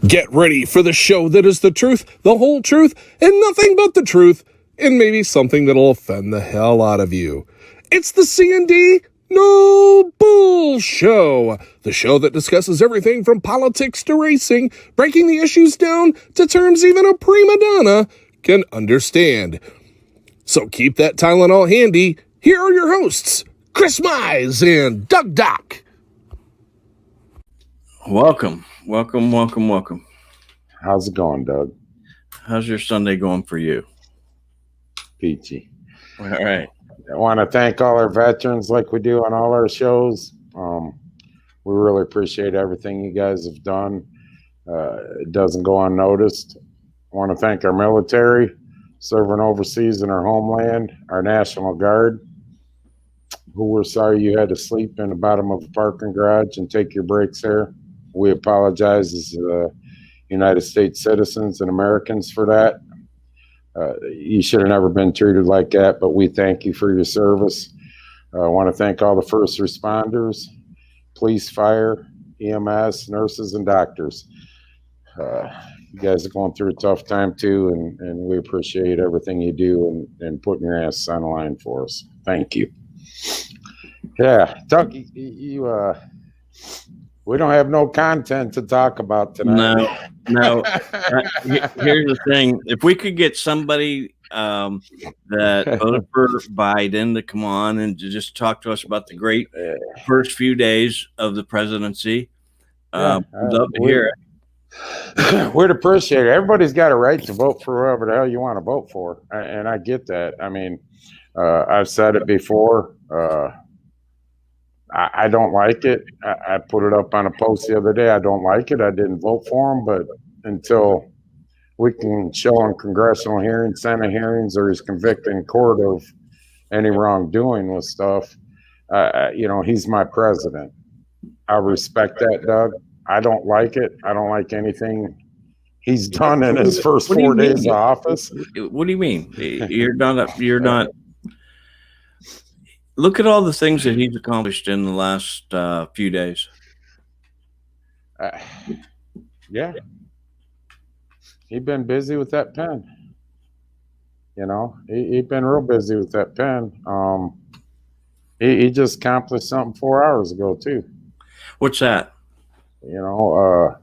Get ready for the show that is the truth, the whole truth, and nothing but the truth, and maybe something that'll offend the hell out of you. It's the C&D No Bull Show, the show that discusses everything from politics to racing, breaking the issues down to terms even a prima donna can understand. So keep that Tylenol handy. Here are your hosts, Chris Mize and Doug Dock. Welcome. How's it going, Doug? How's your Sunday going for you? Peachy. All right. I want to thank all our veterans like we do on all our shows. We really appreciate everything you guys have done. It doesn't go unnoticed. I want to thank our military serving overseas in our homeland, our National Guard, who we're sorry you had to sleep in the bottom of a parking garage and take your breaks there. We apologize as United States citizens and Americans for that. You should have never been treated like that, but we thank you for your service. I want to thank all the first responders, police, fire, EMS, nurses, and doctors. You guys are going through a tough time too, and we appreciate everything you do and putting your ass on the line for us. Thank you. Yeah, Doug, we don't have no content to talk about tonight. No. Here's the thing: if we could get somebody that voted for Biden to come on and to just talk to us about the great first few days of the presidency, I'd love to hear it. We'd appreciate it. Everybody's got a right to vote for whoever the hell you want to vote for, and I get that. I mean, I've said it before. I don't like it. I put it up on a post the other day. I don't like it. I didn't vote for him, but until we can show on congressional hearings, Senate hearings, or he's convicted in court of any wrongdoing with stuff, he's my president. I respect that, Doug. I don't like it. I don't like anything he's done in his first 4 days of office. What do you mean? You're not. Look at all the things that he's accomplished in the last few days. Yeah. He's been busy with that pen. He's been real busy with that pen. He just accomplished something 4 hours ago, too. What's that? The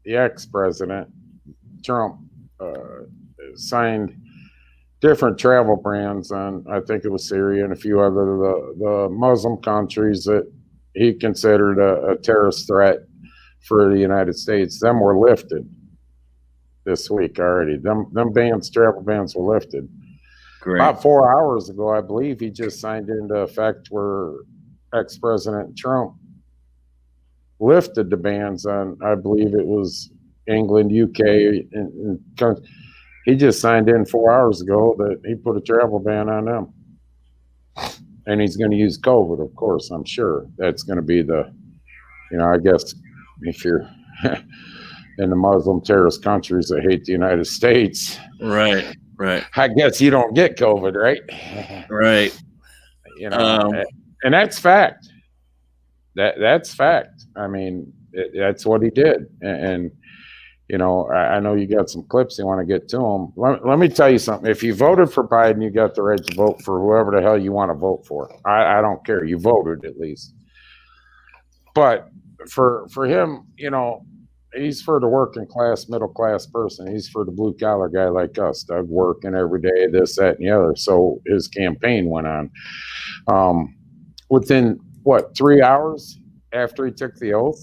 ex-president, Trump, signed different travel bans on, I think it was Syria and a few other the Muslim countries that he considered a terrorist threat for the United States. Them were lifted this week already. Them travel bans were lifted. Great. About 4 hours ago, I believe he just signed into effect where ex-President Trump lifted the bans on, I believe it was England, UK, and he just signed in 4 hours ago that he put a travel ban on them. And he's going to use COVID, of course, I'm sure. That's going to be I guess if you're in the Muslim terrorist countries that hate the United States. Right. I guess you don't get COVID, right? Right. And that's fact. That's fact. I mean, that's what he did. And I know you got some clips you want to get to him. Let me tell you something. If you voted for Biden, you got the right to vote for whoever the hell you want to vote for. I don't care. You voted at least. But for him, he's for the working class, middle class person. He's for the blue collar guy like us, Doug, working every day, this, that, and the other. So his campaign went on. Within 3 hours after he took the oath?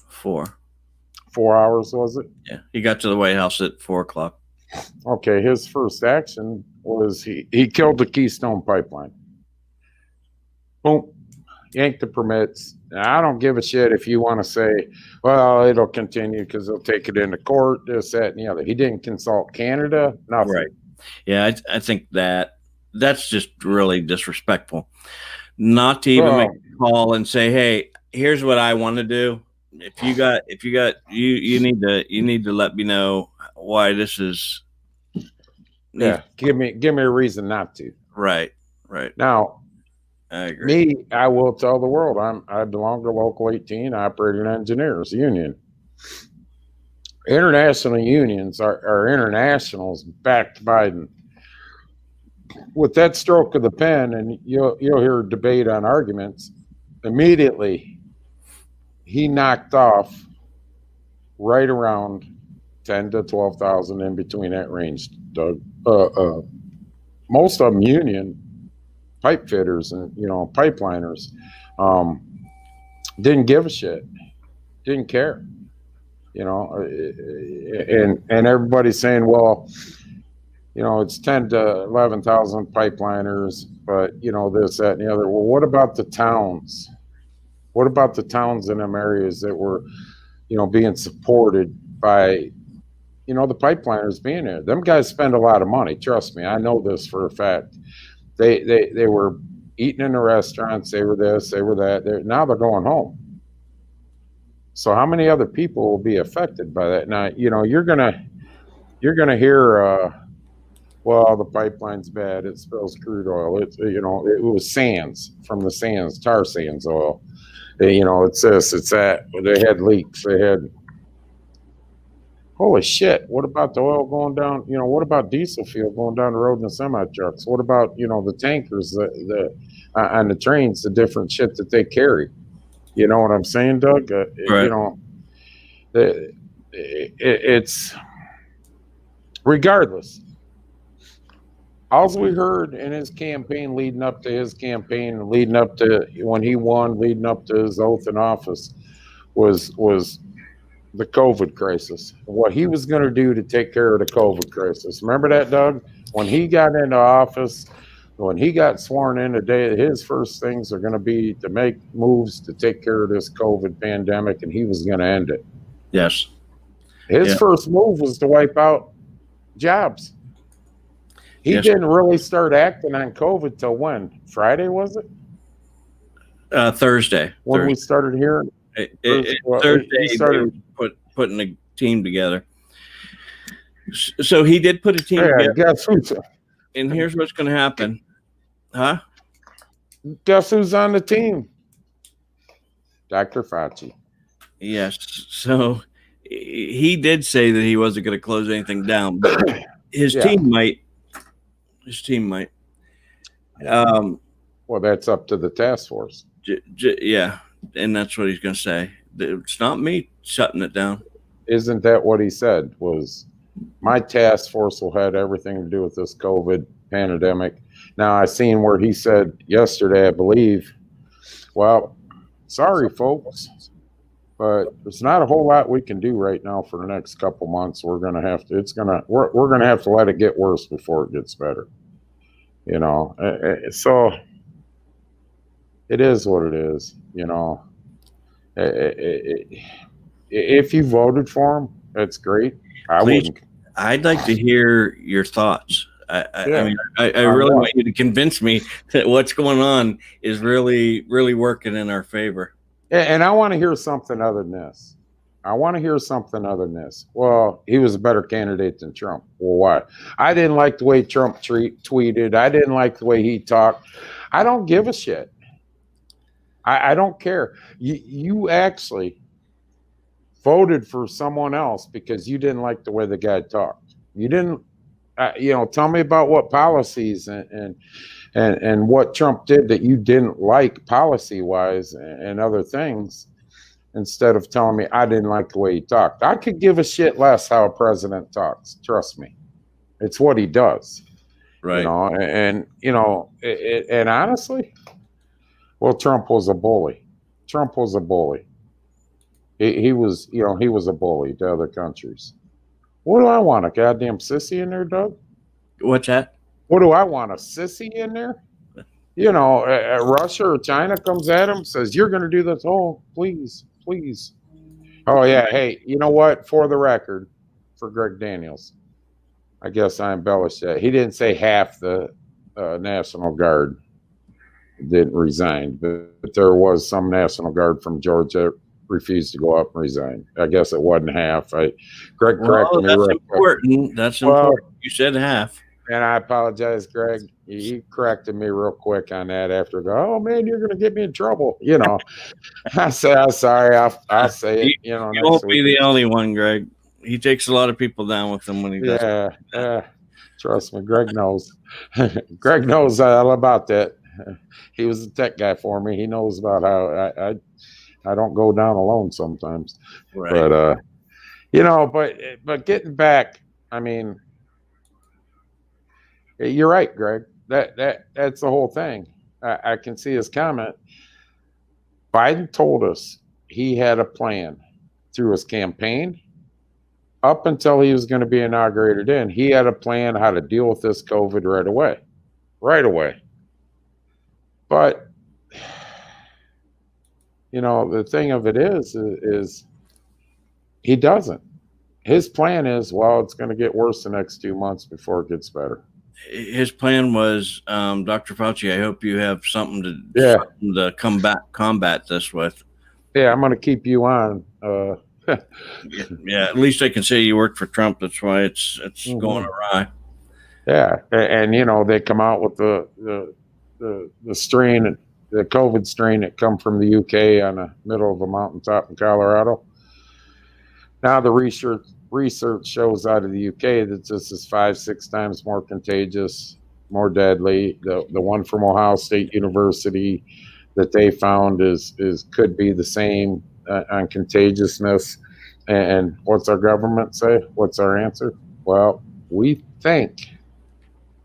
4 hours, was it? Yeah, he got to the White House at 4:00. Okay, his first action was he killed the Keystone Pipeline. Boom, yanked the permits. Now, I don't give a shit if you want to say, well, it'll continue because they'll take it into court, this, that, and the other. He didn't consult Canada, nothing. Right. Yeah, I think that's just really disrespectful. Not to even make a call and say, hey, here's what I want to do. If you need to let me know why this is. Yeah, give me a reason not to. Right. Now, I agree. I will tell the world I belong to Local 18 Operating Engineers Union. International unions are internationals backed Biden. With that stroke of the pen, and you'll hear debate on arguments, immediately he knocked off right around 10 to 12,000 in between that range, Doug. Most of them union pipe fitters and pipeliners didn't give a shit, didn't care, and everybody's saying, well, it's 10 to 11,000 pipeliners, but this, that, and the other. Well, what about the towns? What about the towns in them areas that were being supported by the pipeliners being there? Them guys spend a lot of money, trust me. I know this for a fact. They were eating in the restaurants, they were this, they were that. Now they're going home. So how many other people will be affected by that? Now, you're gonna hear well, the pipeline's bad, it spills crude oil. It was sands from the sands, tar sands oil. It's this, it's that. They had leaks, they had holy shit, what about the oil going down? What about diesel fuel going down the road in the semi trucks? What about, the tankers, the on the trains, the different shit that they carry? You know what I'm saying, Doug? Right. It's regardless. All we heard in his campaign, leading up to his campaign, leading up to when he won, leading up to his oath in office, was the COVID crisis, what he was going to do to take care of the COVID crisis. Remember that, Doug? When he got into office, when he got sworn in today, his first things are going to be to make moves to take care of this COVID pandemic, and he was going to end it. Yes. His first move was to wipe out jobs. He didn't really start acting on COVID till when? Friday, was it? Thursday. When we started hearing Thursday, he started putting a team together. So he did put a team together. Guess who's, and here's what's going to happen. Huh? Guess who's on the team? Dr. Fauci. Yes. So he did say that he wasn't going to close anything down, but his team might. His team might. Well, that's up to the task force. Yeah, and that's what he's going to say. It's not me shutting it down. Isn't that what he said? Was my task force will have everything to do with this COVID pandemic. Now, I seen where he said yesterday, I believe, well, sorry, folks, but there's not a whole lot we can do right now for the next couple months. We're going to have to, we're going to have to let it get worse before it gets better. So it is what it is, if you voted for him, that's great. I'd like to hear your thoughts. I mean, I really want you to convince me that what's going on is really, really working in our favor. And I want to hear something other than this. Well, he was a better candidate than Trump. Well, why? I didn't like the way Trump tweeted. I didn't like the way he talked. I don't give a shit. I don't care. You actually voted for someone else because you didn't like the way the guy talked. You didn't, tell me about what policies and what Trump did that you didn't like policy-wise and other things, instead of telling me I didn't like the way he talked. I could give a shit less how a president talks. Trust me. It's what he does. Right. And honestly, well, Trump was a bully. He was a bully to other countries. What do I want? A goddamn sissy in there, Doug? What's that? What do I want? A sissy in there? Russia or China comes at him, says, you're going to do this. Oh, please. Oh, yeah. Hey, you know what? For the record, for Greg Daniels, I guess I embellished that. He didn't say half the National Guard didn't resign, but there was some National Guard from Georgia refused to go up and resign. I guess it wasn't half. Greg corrected me. That's important. That's important. You said half. And I apologize, Greg. He corrected me real quick on that after. Oh man, you're gonna get me in trouble. You know, I said, I'm sorry. I'll say it. You know, You next won't week. be the only one, Greg. He takes a lot of people down with him when he does. Yeah. Trust me, Greg knows. Greg knows all about that. He was a tech guy for me. He knows about how I don't go down alone sometimes. Right. But you know, but getting back, I mean, you're right, Greg. That's the whole thing. I can see his comment. Biden told us he had a plan through his campaign up until he was going to be inaugurated in. He had a plan how to deal with this COVID right away. But, you know, the thing of it is he doesn't. His plan is, well, it's going to get worse the next 2 months before it gets better. His plan was, Dr. Fauci, I hope you have something to combat this with. Yeah, I'm going to keep you on. Yeah, at least I can say you worked for Trump. That's why it's going awry. Yeah, and you know, they come out with the strain, the COVID strain that come from the UK on the middle of a mountaintop in Colorado. Now the research shows out of the UK that this is 5-6 times more contagious, more deadly. The one from Ohio State University that they found is could be the same on contagiousness. And what's our government say? What's our answer? Well, we think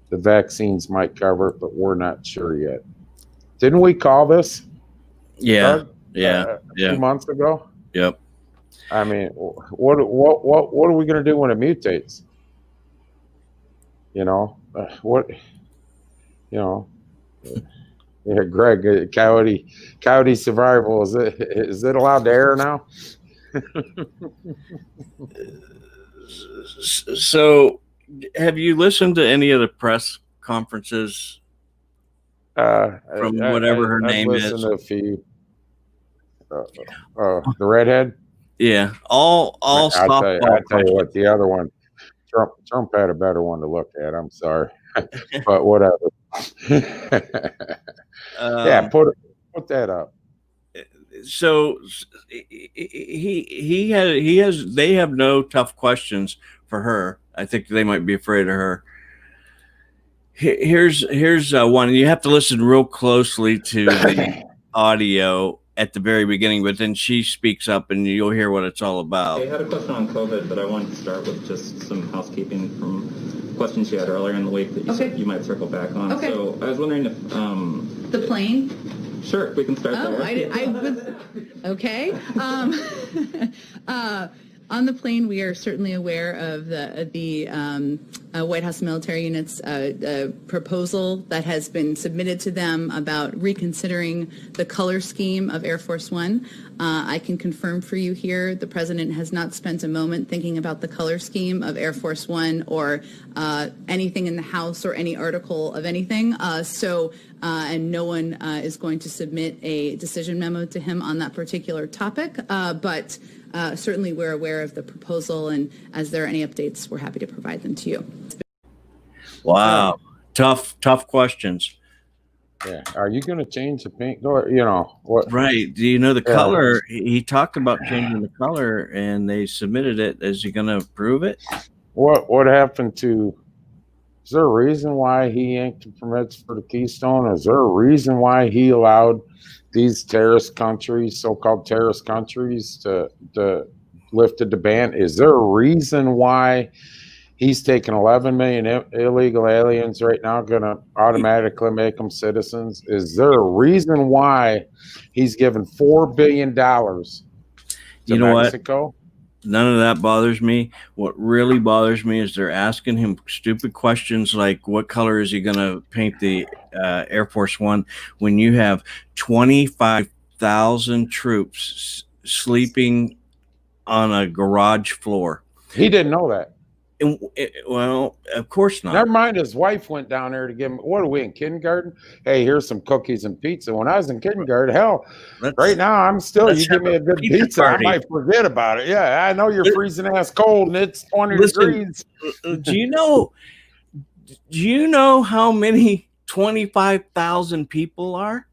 the vaccines might cover it, but we're not sure yet. Didn't we call this? Yeah, Doug? yeah. 2 months ago. Yep. I mean, what are we going to do when it mutates? You know, Yeah, Greg, coyote survival, is it allowed to air now? So, have you listened to any of the press conferences from whatever her name is? I've listened to a few. The redhead. Yeah, all I'll softball. I'll tell you what, the other one, Trump had a better one to look at. I'm sorry, but whatever. Yeah, put that up. So they have no tough questions for her. I think they might be afraid of her. Here's one. You have to listen real closely to the audio at the very beginning, but then she speaks up and you'll hear what it's all about. I had a question on COVID, but I wanted to start with just some housekeeping from questions you had earlier in the week that you said you might circle back on. Okay. So I was wondering if the plane. Sure, we can start there. I was okay. On the plane, we are certainly aware of the White House military units proposal that has been submitted to them about reconsidering the color scheme of Air Force One. I can confirm for you here, the president has not spent a moment thinking about the color scheme of Air Force One or anything in the House or any article of anything. And no one is going to submit a decision memo to him on that particular topic. But certainly we're aware of the proposal, and as there are any updates, we're happy to provide them to you. Wow. Tough questions. Yeah. Are you going to change the paint? You know what? Right. Do you know the color? He talked about changing the color, and they submitted it. Is he going to approve it? What happened to? Is there a reason why he yanked the permits for the Keystone? Is there a reason why he allowed these terrorist countries, so-called terrorist countries, to lift the ban? Is there a reason why he's taking 11 million illegal aliens right now, going to automatically make them citizens? Is there a reason why he's given $4 billion to Mexico? What? None of that bothers me. What really bothers me is they're asking him stupid questions like, what color is he going to paint the Air Force One when you have 25,000 troops sleeping on a garage floor? He didn't know that. Well, of course not. Never mind, his wife went down there to give him, what are we in kindergarten? Hey, here's some cookies and pizza. When I was in kindergarten, hell, right now I'm still, you give me a good pizza, I might forget about it. Yeah, I know you're freezing ass cold and it's 20 degrees. Do you know how many 25,000 people are?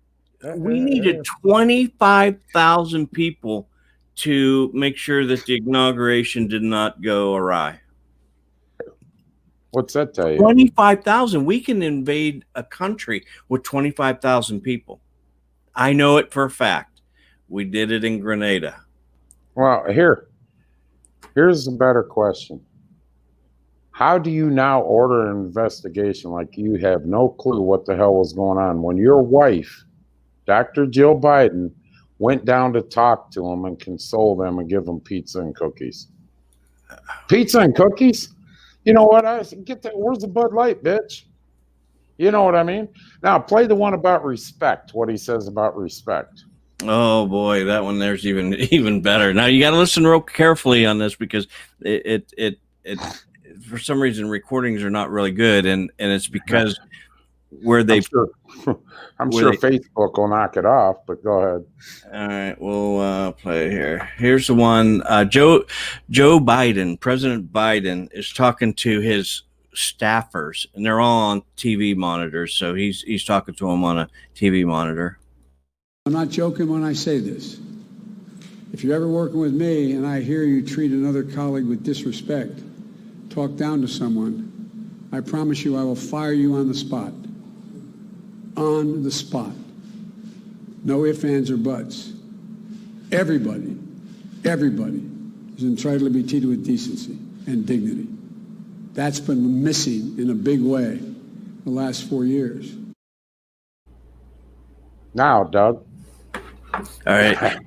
We needed 25,000 people to make sure that the inauguration did not go awry. What's that tell you? 25,000. We can invade a country with 25,000 people. I know it for a fact. We did it in Grenada. Well, here's a better question. How do you now order an investigation like you have no clue what the hell was going on when your wife, Dr. Jill Biden, went down to talk to them and console them and give them pizza and cookies? Pizza and cookies? You know what? Where's the Bud Light, bitch? You know what I mean? Now play the one about respect. What he says about respect. Oh boy, that one there's even better. Now you got to listen real carefully on this because it for some reason recordings are not really good, and it's because where they I'm sure Facebook will knock it off, but go ahead. All right, we'll play it here. Here's the one. Joe Biden, President Biden, is talking to his staffers, and they're all on TV monitors. So he's talking to them on a TV monitor. I'm not joking when I say this. If you're ever working with me and I hear you treat another colleague with disrespect, talk down to someone, I promise you I will fire you on the spot. On the spot. No ifs, ands, or buts. Everybody is entitled to be treated with decency and dignity. That's been missing in a big way the last 4 years. Now, Doug. All right.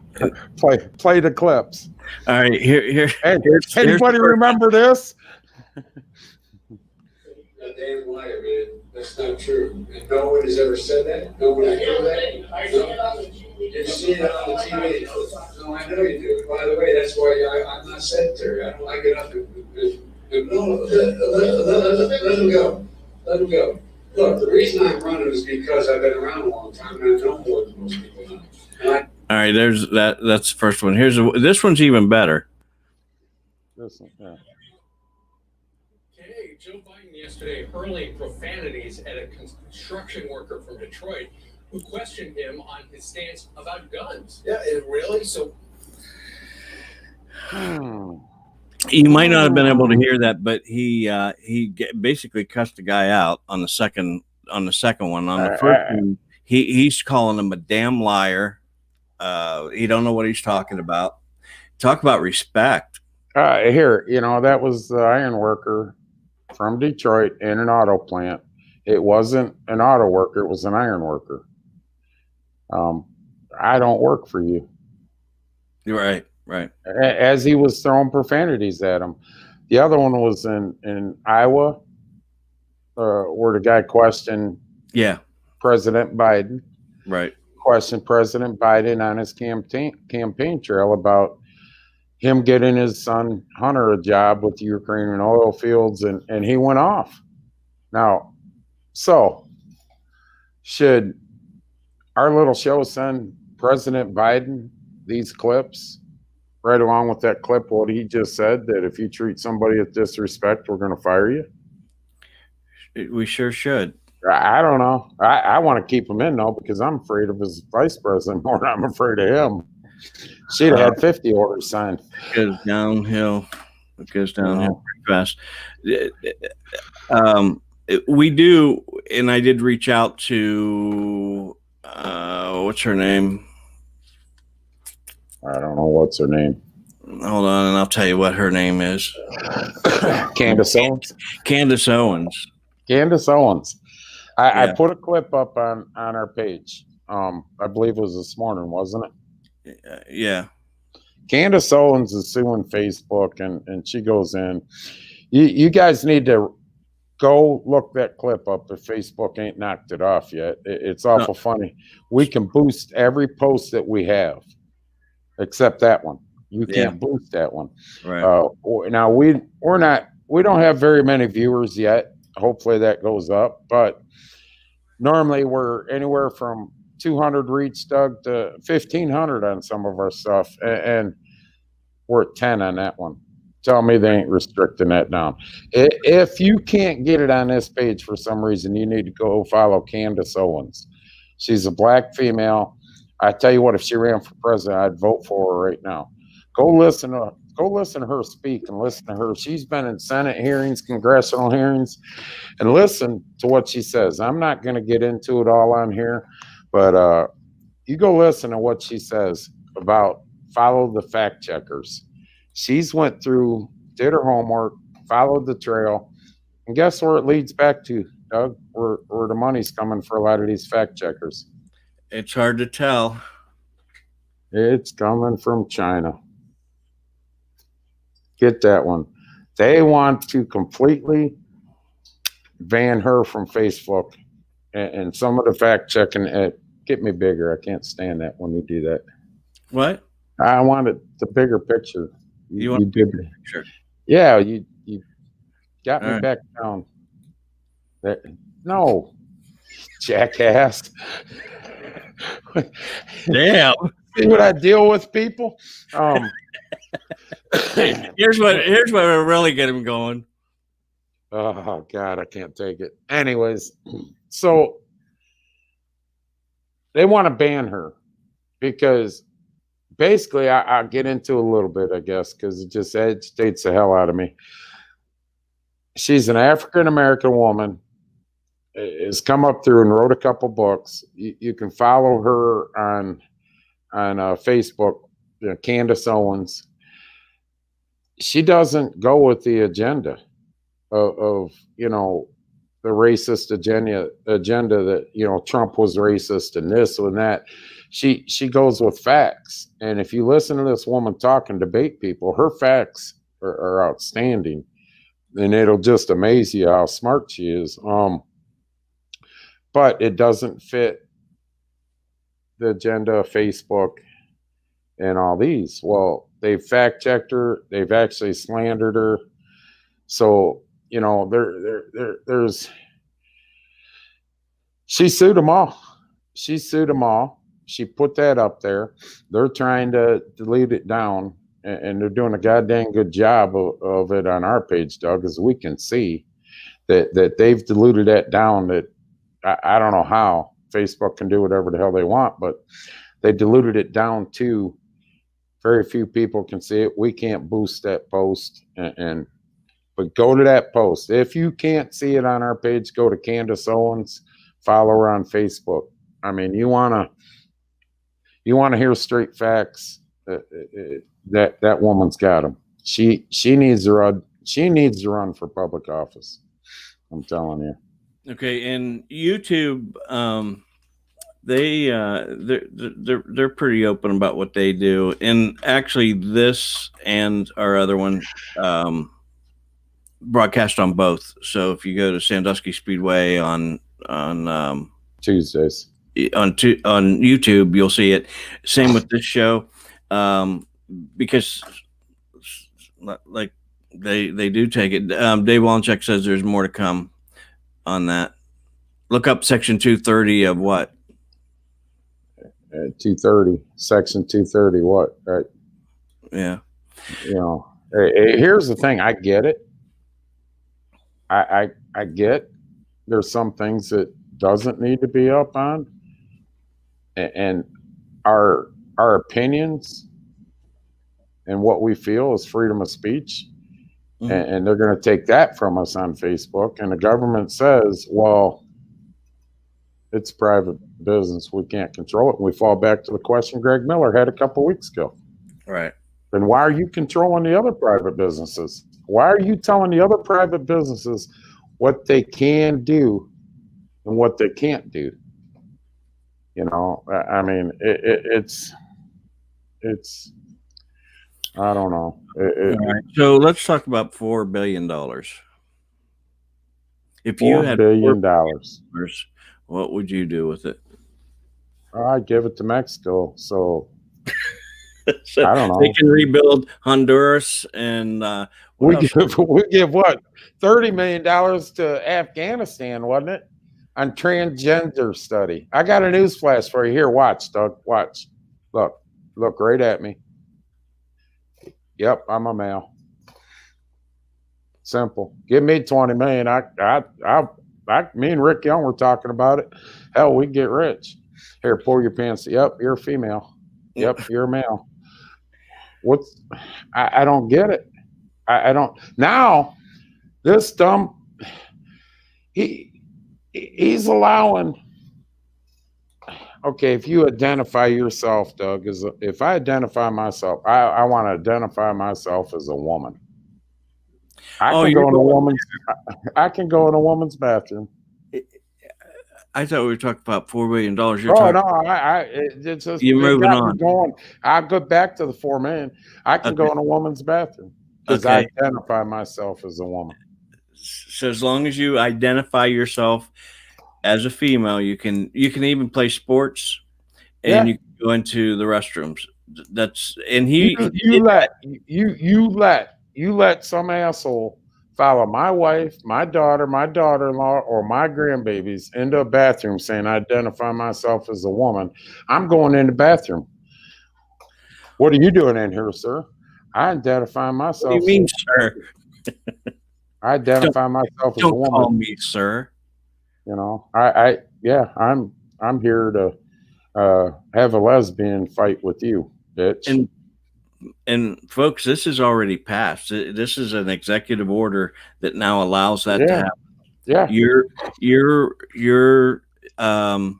Play the clips. All right. Here's anybody remember this? A damn liar, man. That's not true. And no one has ever said that. No one has heard that. You see it on the TV. No, I know you do. By the way, that's why I'm not sedentary. I don't like it up. No, let him go. Let him go. Look, the reason I'm running is because I've been around a long time and I know more than most people know. All right, there's that. That's the first one. This one's even better. Listen, yeah. Okay, Joe Biden yesterday hurling profanities at a construction worker from Detroit who questioned him on his stance about guns. Yeah, really? So you might not have been able to hear that, but he basically cussed the guy out on the second one. On the first one, he's calling him a damn liar. He don't know what he's talking about. Talk about respect. Here, that was the iron worker from Detroit in an auto plant. It wasn't an auto worker. It was an iron worker. I don't work for you. Right. As he was throwing profanities at him. The other one was in Iowa, where the guy questioned President Biden. Right. Questioned President Biden on his campaign trail about him getting his son Hunter a job with the Ukrainian oil fields, and he went off. Now, so should our little show send President Biden these clips right along with that clip, what he just said, that if you treat somebody with disrespect, we're going to fire you? We sure should. I don't know. I want to keep him in, though, because I'm afraid of his vice president more than I'm afraid of him. She'd have had 50 orders signed. It goes downhill. Pretty fast. We do, and I did reach out to, what's her name? I don't know what's her name. Hold on, and I'll tell you what her name is. Candace Owens. Candace Owens. Candace Owens. I put a clip up on our page. I believe it was this morning, wasn't it? Yeah. Candace Owens is suing Facebook, and she goes in. You guys need to go look that clip up if Facebook ain't knocked it off yet. It's awful funny. We can boost every post that we have, except that one. You can't boost that one. Right. Now we don't have very many viewers yet. Hopefully that goes up, but normally we're anywhere from 200 reach, Doug, to 1,500 on some of our stuff, and we're at 10 on that one. Tell me they ain't restricting that down. If you can't get it on this page for some reason, you need to go follow Candace Owens. She's a black female. I tell you what, if she ran for president, I'd vote for her right now. Go listen to her speak and listen to her. She's been in Senate hearings, congressional hearings, and listen to what she says. I'm not going to get into it all on here, but you go listen to what she says about follow the fact checkers. She's went through, did her homework, followed the trail, and guess where it leads back to, Doug? Where the money's coming for a lot of these fact checkers. It's hard to tell. It's coming from China. Get that one. They want to completely ban her from Facebook, and some of the fact checking. Get me bigger. I can't stand that when you do that. What? I wanted the bigger picture. You want did. Sure. Yeah, you got All me right. back down. No, jackass. Damn. See what I deal with, people? Here's what will really get him going. Oh, God, I can't take it. Anyways, so they want to ban her because basically, I'll get into a little bit, I guess, because it just agitates the hell out of me. She's an African-American woman, has come up through and wrote a couple books. You can follow her on Facebook, Candace Owens. She doesn't go with the agenda of the racist agenda that, Trump was racist and this and that. She goes with facts. And if you listen to this woman talk and debate people, her facts are outstanding. And it'll just amaze you how smart she is. But it doesn't fit the agenda of Facebook and all these. Well, they've fact checked her. They've actually slandered her. So, there's she sued them all. She put that up there. They're trying to delete it down, and they're doing a goddamn good job of it on our page, Doug, as we can see that they've diluted that down. That I don't know how Facebook can do whatever the hell they want, but they diluted it down to very few people can see it. We can't boost that post, but go to that post. If you can't see it on our page, go to Candace Owens, follow her on Facebook. I mean, you want to hear straight facts. That woman's got them. She needs to run. She needs to run for public office. I'm telling you. Okay, and YouTube, they're pretty open about what they do, and actually, this and our other one broadcast on both. So if you go to Sandusky Speedway on Tuesdays on YouTube, you'll see it. Same with this show, because like they do take it. Dave Wallencheck says there's more to come on that. Look up section 230 of what? 230, section 230. What? Right? Yeah. Here's the thing. I get it. I get there's some things that doesn't need to be up on, and our opinions and what we feel is freedom of speech. Mm-hmm. And they're going to take that from us on Facebook. And the government says, well, it's private business. We can't control it. And we fall back to the question Greg Miller had a couple weeks ago. Right. Then why are you controlling the other private businesses? Why are you telling the other private businesses what they can do and what they can't do? I mean, it's I don't know. Right. So let's talk about $4 billion. If you had $4 billion, what would you do with it? I'd give it to Mexico. So I don't know. They can rebuild Honduras, and we give what, $30 million to Afghanistan, wasn't it? On transgender study. I got a news flash for you. Here, watch, Doug. Watch. Look right at me. Yep, I'm a male. Simple. Give me 20 million. Me and Rick Young were talking about it. Hell, we get rich. Here, pull your pants. Yep, you're a female. Yep, you're a male. I don't get it. I don't. Now, this dumb, he's allowing. Okay, if you identify yourself, Doug, if I identify myself, I want to identify myself as a woman. I can go in a woman's bathroom. I thought we were talking about $4 billion. It's just, you're moving on. I'll go back to the 4 million. I can go in a woman's bathroom because I identify myself as a woman. So as long as you identify yourself as a female, you can even play sports, and you can go into the restrooms. You let some asshole follow my wife, my daughter, my daughter-in-law, or my grandbabies into a bathroom saying I identify myself as a woman. I'm going in the bathroom. What are you doing in here, sir? I identify myself. What do you mean, sir? I identify myself as a woman. Don't call me sir. You know, I'm here to have a lesbian fight with you, bitch. And folks, this is already passed. This is an executive order that now allows that to happen. Yeah. You're a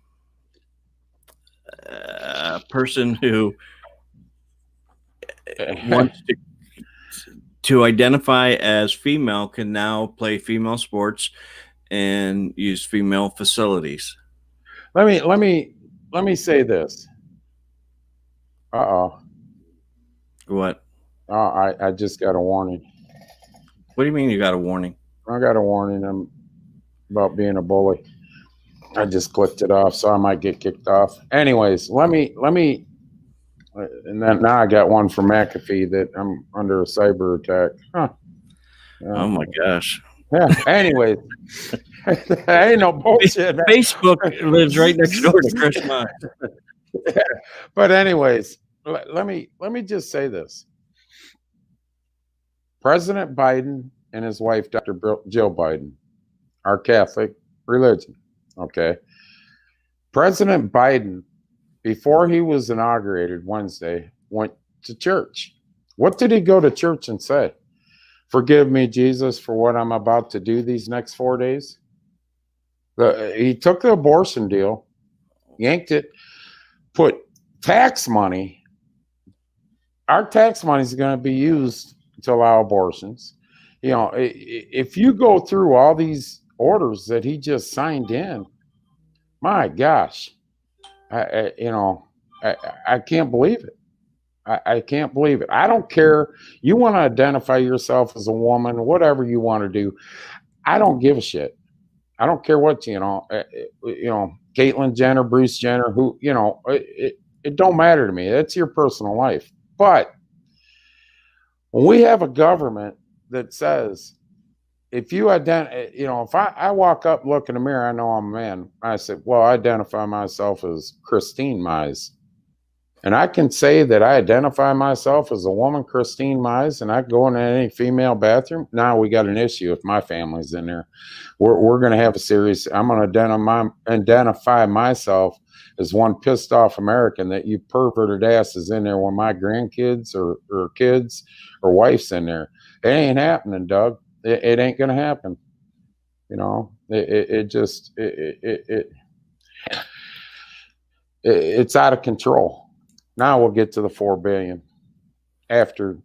person who wants to identify as female can now play female sports and use female facilities. Let me say this. What? I just got a warning. What do you mean you got a warning? I got a warning about being a bully. I just clicked it off, so I might get kicked off. Anyways, let me, and then now I got one from McAfee that I'm under a cyber attack. Oh my gosh. Yeah. Anyways, ain't no bullshit. Man. Facebook lives right next door to Chris Mine. Yeah. But anyways, let me just say this. President Biden and his wife, Dr. Jill Biden, are Catholic religion. Okay. President Biden, before he was inaugurated Wednesday, went to church. What did he go to church and say? Forgive me, Jesus, for what I'm about to do these next 4 days. He took the abortion deal, yanked it, put tax money. Our tax money is going to be used to allow abortions. You know, if you go through all these orders that he just signed in, my gosh, I can't believe it. I can't believe it. I don't care. You want to identify yourself as a woman, whatever you want to do. I don't give a shit. I don't care what, Caitlyn Jenner, Bruce Jenner, who, it don't matter to me. That's your personal life. But when we have a government that says, if you if I walk up, look in the mirror, I know I'm a man. I said, well, I identify myself as Christine Mize. And I can say that I identify myself as a woman, Christine Mize, and I go in any female bathroom. Now we got an issue if my family's in there. We're going to have a serious, I'm going to identify myself as one pissed off American that you perverted ass is in there when my grandkids or kids or wife's in there. It ain't happening, Doug. It ain't going to happen. It's out of control. Now we'll get to the 4 billion after,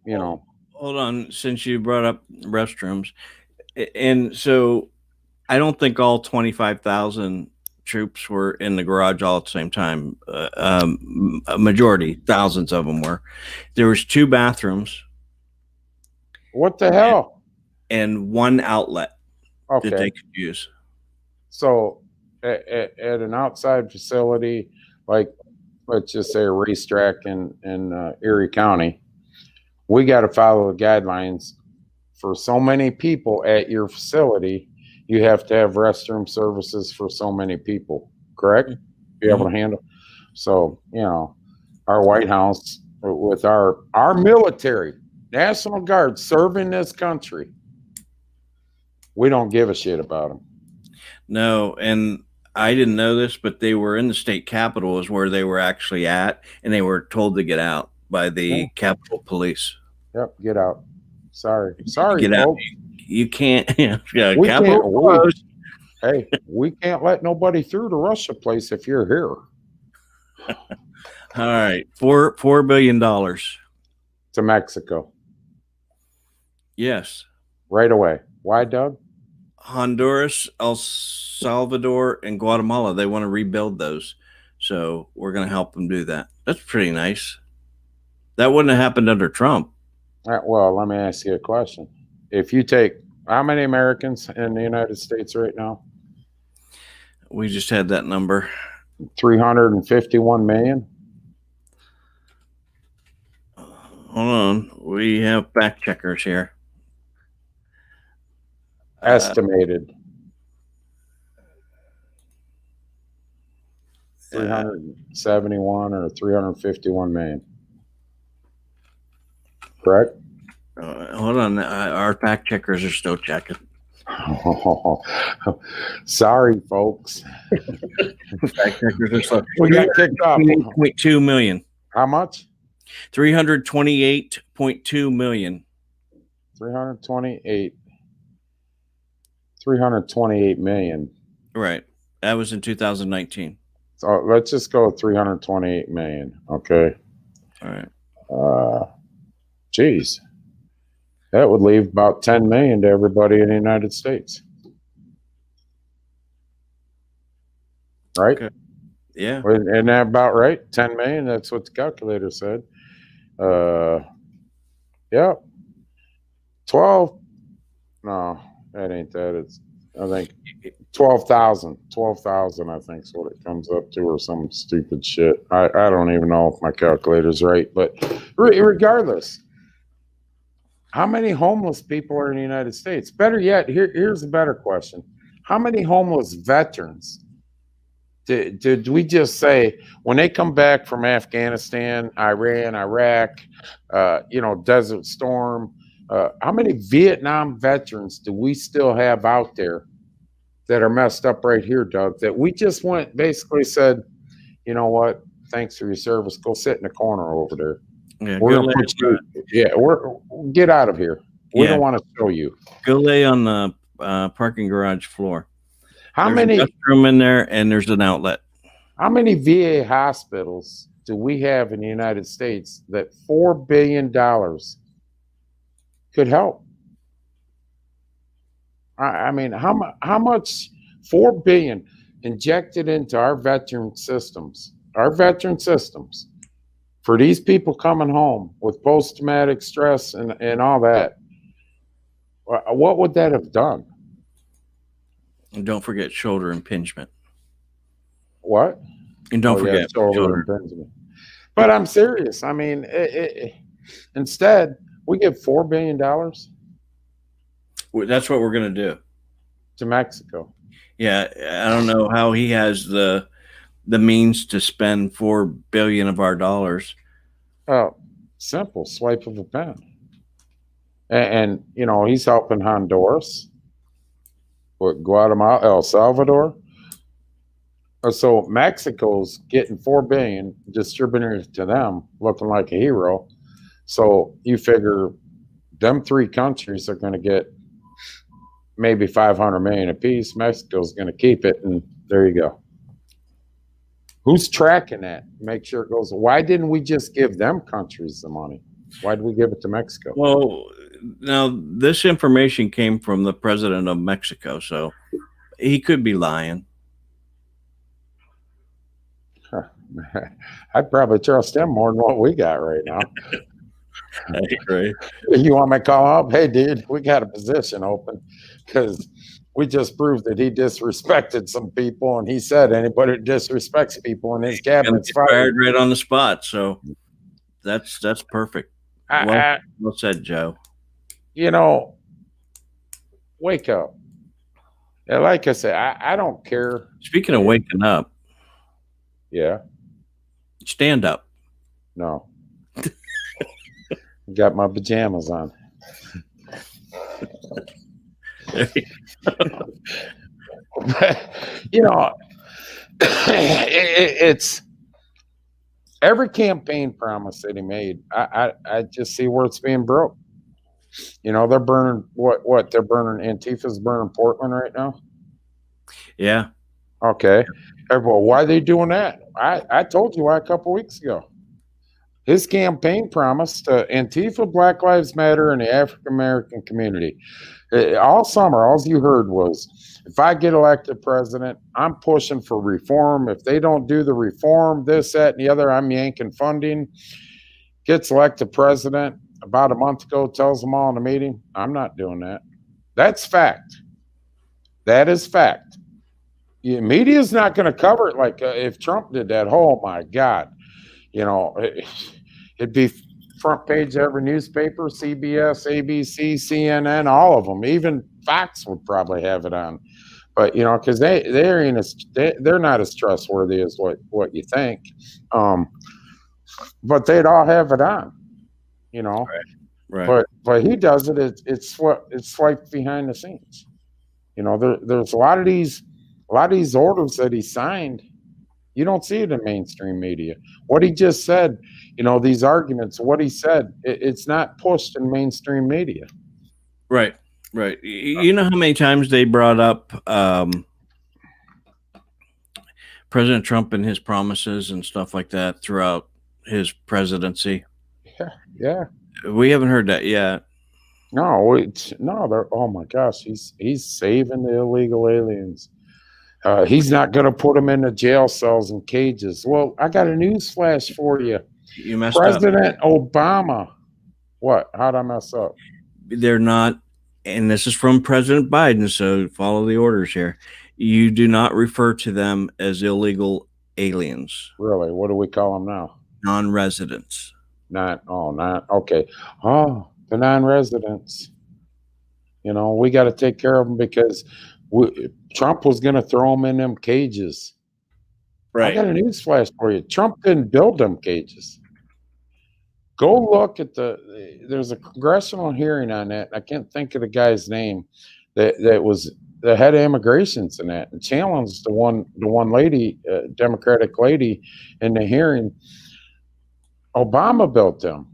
Hold on, since you brought up restrooms. And so I don't think all 25,000 troops were in the garage all at the same time. A majority, thousands of them were. There was 2 bathrooms. What the hell? And 1 outlet that they could use. So at an outside facility, like let's just say a racetrack in Erie County, we got to follow the guidelines. For so many people at your facility, you have to have restroom services for so many people, correct? Be able to handle. So, our White House with our military, National Guard serving this country, We don't give a shit about them. No, and I didn't know this, but they were in the state capitol is where they were actually at, and they were told to get out by the Capitol Police. Yep, get out. Sorry, Get out. folks. You can't. We Capitol can't. closed. Hey, we can't let nobody through the Russia place if you're here. All right, $4 billion. To Mexico. Yes. Right away. Why, Doug? Honduras, El Salvador, and Guatemala, they want to rebuild those. So we're going to help them do that. That's pretty nice. That wouldn't have happened under Trump. Well, let me ask you a question. If you take how many Americans in the United States right now? We just had that number. 351 million. Hold on. We have fact checkers here. Estimated. 371 or 351 million. Correct? Hold on. Our fact checkers are still checking. Sorry, folks. Fact checkers are still. We got kicked off. 328.2 million. How much? 328.2 million. 328 million. Right. That was in 2019. So let's just go with 328 million. Okay. All right. Geez. That would leave about 10 million to everybody in the United States. Right? Okay. Yeah. Isn't that about right? 10 million. That's what the calculator said. Yeah. 12. No, that ain't that. It's, I think 12,000. 12,000, I think, is what it comes up to, or some stupid shit. I don't even know if my calculator's right, but regardless, how many homeless people are in the United States? Better yet, here's a better question. How many homeless veterans did we just say when they come back from Afghanistan, Iran, Iraq, Desert Storm, how many Vietnam veterans do we still have out there that are messed up right here, Doug, that we just basically said, you know what, thanks for your service, go sit in the corner over there. Yeah, We're gonna put you, get out of here. We don't want to show you. Go lay on the parking garage floor. There's a restroom in there, and there's an outlet. How many VA hospitals do we have in the United States that $4 billion could help? I mean, how much $4 billion injected into our veteran systems for these people coming home with post-traumatic stress and all that? What would that have done? And don't forget shoulder impingement. What? And don't forget shoulder impingement. But I'm serious. I mean, instead, we give $4 billion That's what we're going to do. To Mexico. Yeah, I don't know how he has the means to spend $4 billion of our dollars. Oh, simple swipe of a pen. And he's helping Honduras, with Guatemala, El Salvador. So Mexico's getting $4 billion, distributing it to them, looking like a hero. So you figure them three countries are going to get maybe 500 million apiece. Mexico's going to keep it, and there you go. Who's tracking that? Make sure it goes. Why didn't we just give them countries the money? Why did we give it to Mexico? Well, now this information came from the president of Mexico, so he could be lying. I'd probably trust him more than what we got right now. Right. You want me to call up? Hey, dude, we got a position open because we just proved that he disrespected some people, and he said anybody that disrespects people in his cabinet's fired right on the spot. So that's perfect. Well said, Joe. Wake up. Yeah, like I said, I don't care. Speaking of waking up. Yeah. Stand up. No. Got my pajamas on. You know, it's every campaign promise that he made. I just see where it's being broke. You know, they're burning what they're burning. Antifa's burning Portland right now. Yeah. Okay. Well, why are they doing that? I told you why a couple weeks ago. His campaign promised Antifa, Black Lives Matter, and the African American community. All summer, all you heard was, if I get elected president, I'm pushing for reform. If they don't do the reform, this, that, and the other, I'm yanking funding. Gets elected president about a month ago, tells them all in a meeting, I'm not doing that. That's fact. That is fact. Media's not going to cover it like if Trump did that. Oh, my God. You know, it'd be front page of every newspaper, CBS, ABC, CNN, all of them. Even Fox would probably have it on. But, you know, because they're not as trustworthy as what you think. But they'd all have it on, you know. Right. But he does it. It's like behind the scenes. You know, there's a lot of these orders that he signed. You don't see it in mainstream media. What he just said, you know, these arguments, what he said, it's not pushed in mainstream media. Right. You know how many times they brought up President Trump and his promises and stuff like that throughout his presidency? Yeah. We haven't heard that yet. No. Oh my gosh, he's saving the illegal aliens. He's not going to put them in the jail cells and cages. Well, I got a news flash for you. You messed President up. Obama. What? How'd I mess up? They're not, and this is from President Biden, so follow the orders here. You do not refer to them as illegal aliens. Really? What do we call them now? Non-residents. Okay. Oh, the non-residents. You know, we got to take care of them because Trump was going to throw them in them cages. Right. I got a news flash for you. Trump didn't build them cages. Go look at there's a congressional hearing on that. I can't think of the guy's name that was the head of immigrations in that and challenged the one lady, Democratic lady in the hearing. Obama built them.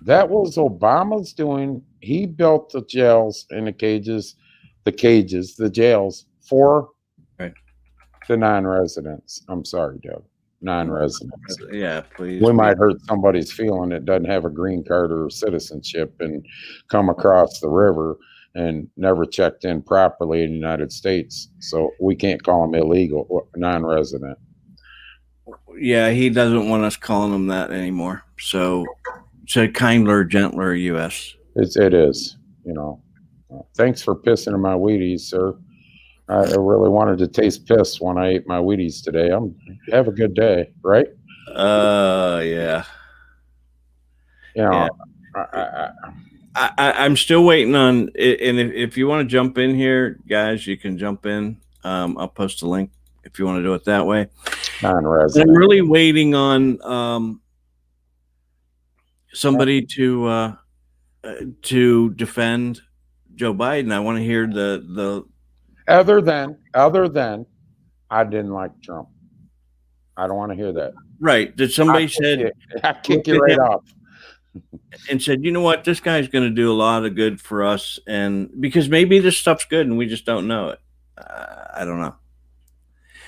That was Obama's doing. He built the jails and the jails for the non-residents. I'm sorry, Doug. Non-residents. Yeah, please. We might hurt somebody's feeling that doesn't have a green card or citizenship and come across the river and never checked in properly in the United States. So we can't call them illegal, non-resident. Yeah, he doesn't want us calling them that anymore. So it's a kinder, gentler U.S. It is, you know. Thanks for pissing in my Wheaties, sir. I really wanted to taste piss when I ate my Wheaties today. Have a good day, right? Yeah. You know, yeah. I'm still waiting on, and if you want to jump in here, guys, you can jump in. I'll post a link if you want to do it that way. Non-resident. I'm really waiting on somebody to defend Joe Biden. I want to hear the other than I didn't like Trump. I don't want to hear that. Right. Did somebody said I kick you right off and said, you know what, this guy's going to do a lot of good for us, and because maybe this stuff's good and we just don't know it. I don't know.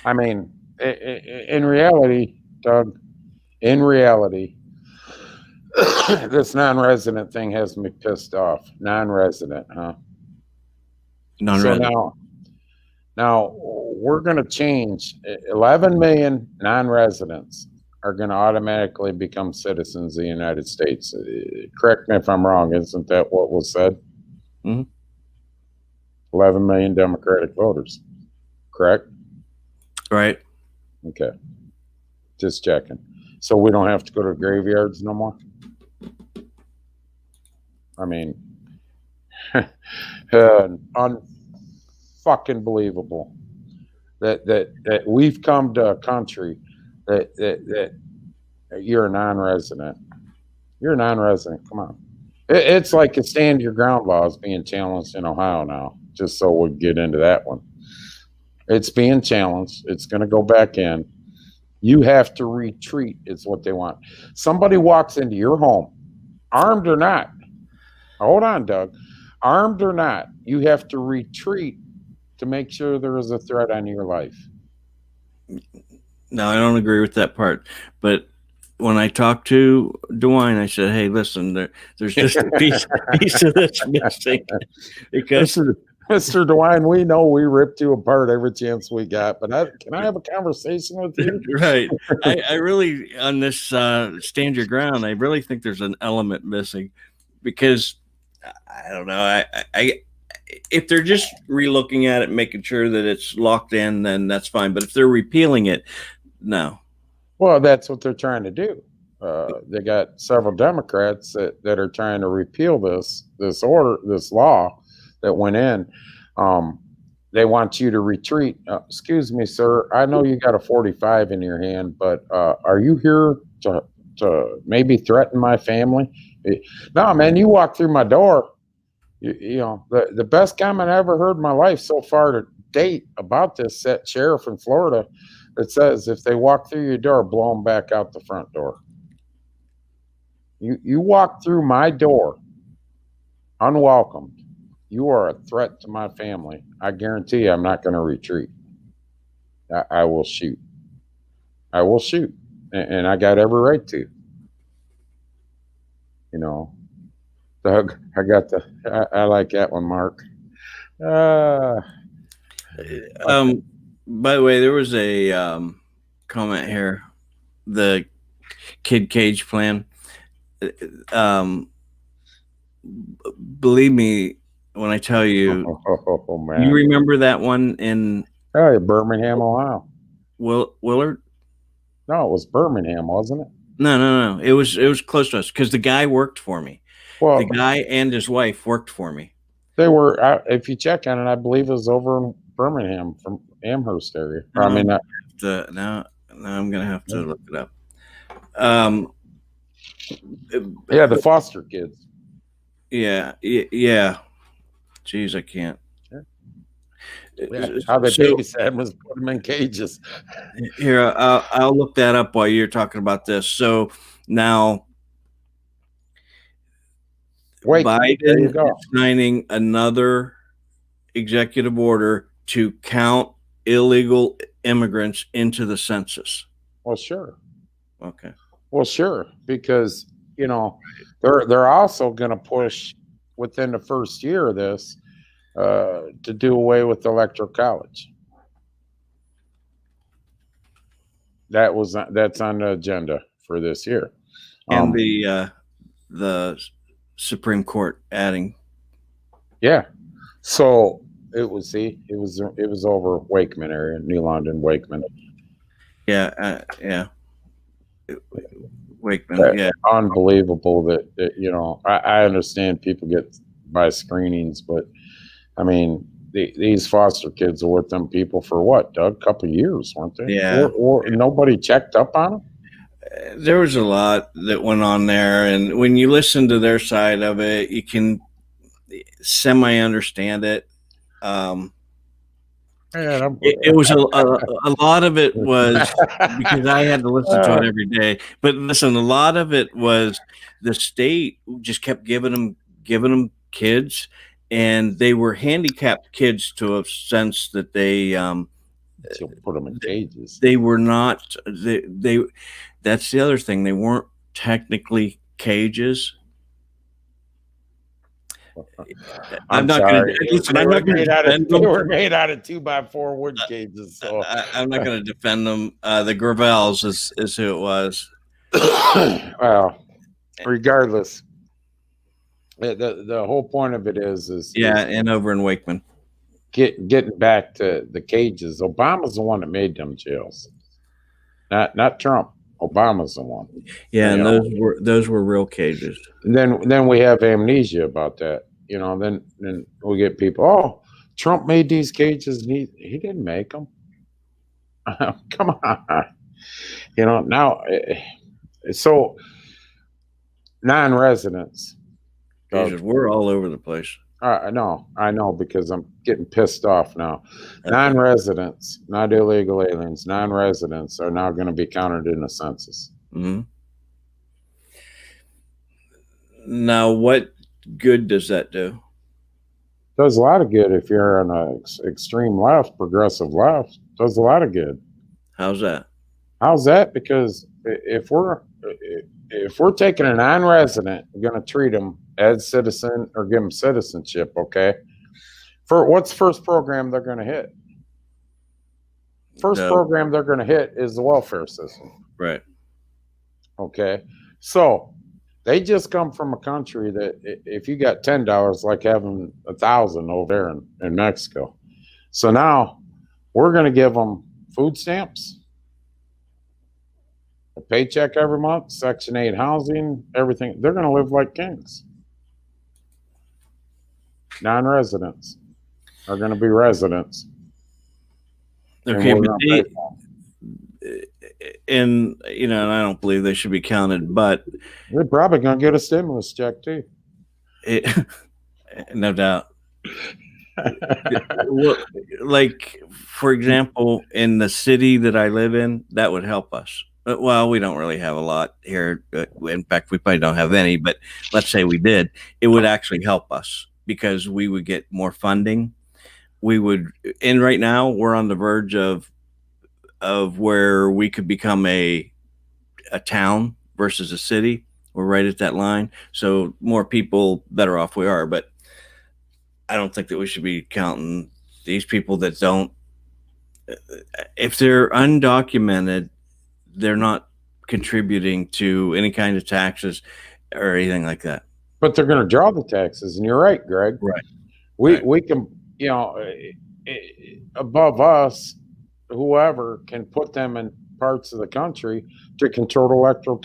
I mean, in reality, Doug, this non-resident thing has me pissed off. Non-resident, huh? Non-resident. So now we're going to change 11 million non-residents are going to automatically become citizens of the United States. Correct me if I'm wrong. Isn't that what was said? Mm-hmm. 11 million Democratic voters. Correct? Right. Okay. Just checking. So we don't have to go to graveyards no more? I mean, unfucking believable that we've come to a country that you're a non-resident. You're a non-resident. Come on. It's like a stand your ground law is being challenged in Ohio now. just so we'll get into that one. It's being challenged. It's going to go back in. You have to retreat is what they want. Somebody walks into your home, armed or not. Hold on, Doug. Armed or not, you have to retreat to make sure there is a threat on your life. No, I don't agree with that part. But when I talked to DeWine, I said, "Hey, listen, there's just a piece of this missing." Because Mr. DeWine, we know we ripped you apart every chance we got, but can I have a conversation with you? Right. I really, on this stand your ground, I really think there's an element missing because I don't know. I if they're just relooking at it, making sure that it's locked in, then that's fine. But if they're repealing it, no. Well, that's what they're trying to do. They got several Democrats that are trying to repeal this law that went in. They want you to retreat. Excuse me, sir. I know you got a 45 in your hand, but are you here to maybe threaten my family? No, man, you walk through my door. You know, the best comment I ever heard in my life so far to date about this sheriff in Florida that says if they walk through your door, blow them back out the front door. You walk through my door unwelcomed. You are a threat to my family. I guarantee you I'm not going to retreat. I will shoot. I will shoot. And I got every right to. You know, Doug, I like that one, Mark. By the way, there was a comment here. The kid cage plan. Believe me when I tell you, man. You remember that one in Birmingham, Ohio. Willard? No, it was Birmingham, wasn't it? No. It was close to us because the guy worked for me. Well, the guy and his wife worked for me. They were. If you check on it, I believe it was over in Birmingham from Amherst area. Now I'm gonna have to look it up. Yeah, the foster kids. Yeah. Jeez, I can't. Yeah, how they babysat was put them in cages. Here, I'll look that up while you're talking about this. So now, Biden is signing another executive order to count illegal immigrants into the census. Well, sure. Okay. Well, sure, because you know they're also going to push within the first year of this to do away with electoral college. That's on the agenda for this year, and the Supreme Court adding. Yeah, so it was over Wakeman area, New London, Wakeman. Yeah. Wakeman, yeah. Unbelievable that you know. I understand people get by screenings, but I mean, these foster kids are with them people for what, Doug? A couple of years, weren't they? Yeah. Or nobody checked up on them? There was a lot that went on there, and when you listen to their side of it, you can semi-understand it. It was a lot of it was because I had to listen to it every day. But listen, a lot of it was the state just kept giving them kids, and they were handicapped kids to a sense that they put them in cages. They were not. They that's the other thing. They weren't technically cages. I'm not going to listen. I'm not going to defend them. They were made out of 2x4 wood cages. So I'm not going to defend them. The Gravels is who it was. Well, regardless, the whole point of it is and over in Wakeman, getting back to the cages. Obama's the one that made them jails, not Trump. Obama's the one. Yeah, and those were real cages. And then we have amnesia about that. You know, then we get people, oh, Trump made these cages and he didn't make them. Come on. You know, now, so non-residents. We're all over the place. No, I know because I'm getting pissed off now. Non-residents, not illegal aliens, non-residents are now going to be counted in the census. Mm-hmm. Now, what good does that do? Does a lot of good if you're on an extreme left, progressive left. Does a lot of good. How's that? How's that? Because if we're taking a non-resident, we're going to treat them as citizen or give them citizenship. Okay. For what's the first program they're going to hit? First program they're going to hit is the welfare system. Right. Okay. So they just come from a country that if you got $10, like having 1,000 over there in Mexico. So now we're going to give them food stamps, a paycheck every month, Section 8 housing, everything. They're going to live like kings. Non-residents are going to be residents. Okay, and and I don't believe they should be counted, but they're probably going to get a stimulus check too. No doubt. Like, for example, in the city that I live in, that would help us. Well, we don't really have a lot here. In fact, we probably don't have any, but let's say we did. It would actually help us because we would get more funding. And right now we're on the verge of where we could become a town versus a city. We're right at that line. So more people, better off we are. But I don't think that we should be counting these people that don't. If they're undocumented, they're not contributing to any kind of taxes or anything like that. But they're going to draw the taxes. And you're right, Greg. Right. We can, above us, whoever can put them in parts of the country to control electoral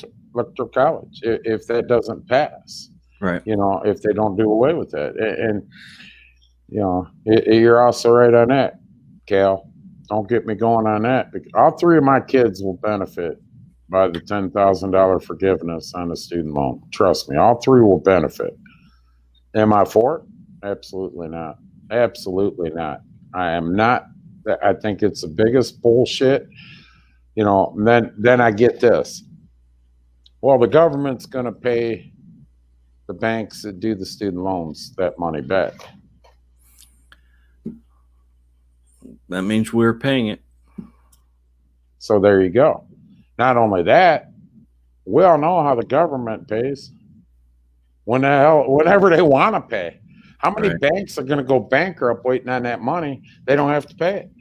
college if that doesn't pass. Right. If they don't do away with that. And you're also right on that, Cal. Don't get me going on that. All three of my kids will benefit by the $10,000 forgiveness on the student loan. Trust me, all three will benefit. Am I for it? Absolutely not. Absolutely not. I am not. I think it's the biggest bullshit. Then I get this. Well, the government's going to pay the banks that do the student loans that money back. That means we're paying it. So there you go. Not only that, we all know how the government pays. Whenever they want to pay. How many banks are going to go bankrupt waiting on that money? They don't have to pay it.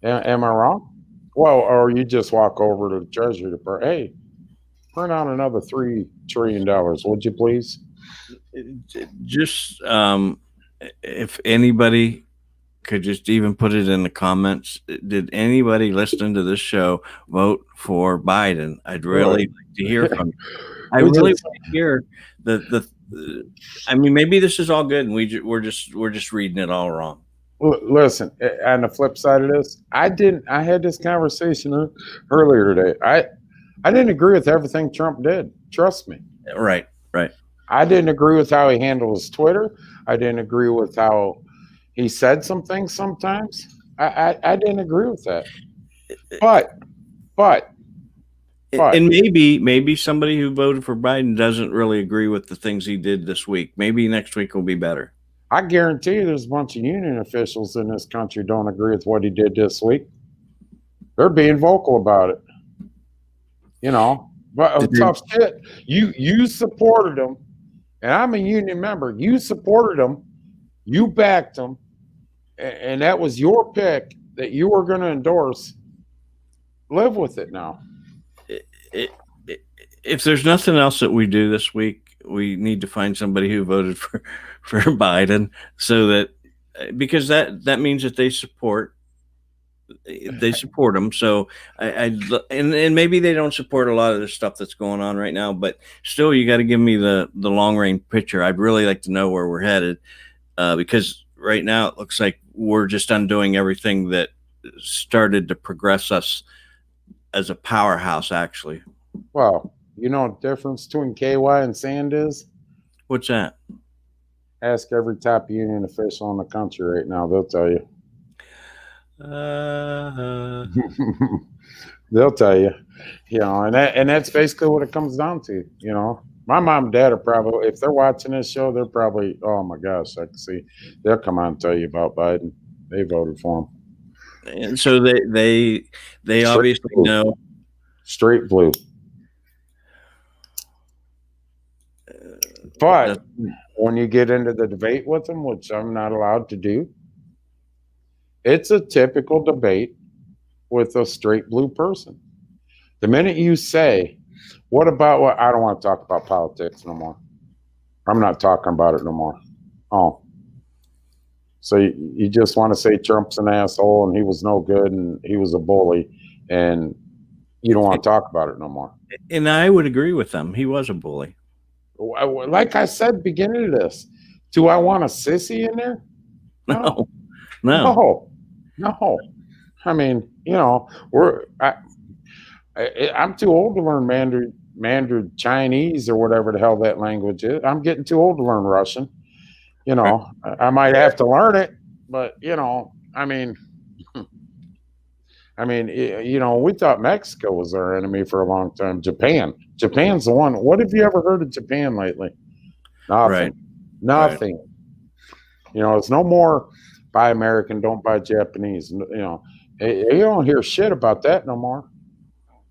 Am I wrong? Well, or you just walk over to the Treasury Department. Hey, print out another $3 trillion, would you please? Just if anybody could just even put it in the comments. Did anybody listening to this show vote for Biden? I'd really like to hear from you. I really want to hear I mean, maybe this is all good, and we're just reading it all wrong. Listen, on the flip side of this, I had this conversation earlier today. I didn't agree with everything Trump did. Trust me. Right. I didn't agree with how he handled his Twitter. I didn't agree with how he said some things sometimes. I didn't agree with that. But and maybe somebody who voted for Biden doesn't really agree with the things he did this week. Maybe next week will be better. I guarantee you there's a bunch of union officials in this country don't agree with what he did this week. They're being vocal about it. But tough shit. You supported him, and I'm a union member. You supported him. You backed him, and that was your pick that you were going to endorse. Live with it now. If there's nothing else that we do this week, we need to find somebody who voted for Biden, so that because that means that they support him. So and maybe they don't support a lot of the stuff that's going on right now, but still, you got to give me the long range picture. I'd really like to know where we're headed, because right now it looks like we're just undoing everything that started to progress us as a powerhouse, actually. Well, you know what the difference between KY and sand is? What's that? Ask every top union official in the country right now. They'll tell you. They'll tell you. And that's basically what it comes down to. My mom and dad are probably, if they're watching this show, they're probably, oh my gosh, I can see. They'll come on and tell you about Biden. They voted for him. And so they obviously blue. know. Straight blue. But when you get into the debate with them, which I'm not allowed to do, it's a typical debate with a straight blue person. The minute you say, what about what? I don't want to talk about politics no more. I'm not talking about it no more. Oh. So you just want to say Trump's an asshole and he was no good and he was a bully and you don't want to talk about it no more. And I would agree with them. He was a bully. Like I said, beginning of this, do I want a sissy in there? No. I mean, I'm too old to learn Mandarin Chinese or whatever the hell that language is. I'm getting too old to learn Russian. I might have to learn it, but we thought Mexico was our enemy for a long time. Japan's the one. What have you ever heard of Japan lately? Nothing. Right. Nothing. Right. It's no more buy American, don't buy Japanese. You don't hear shit about that no more.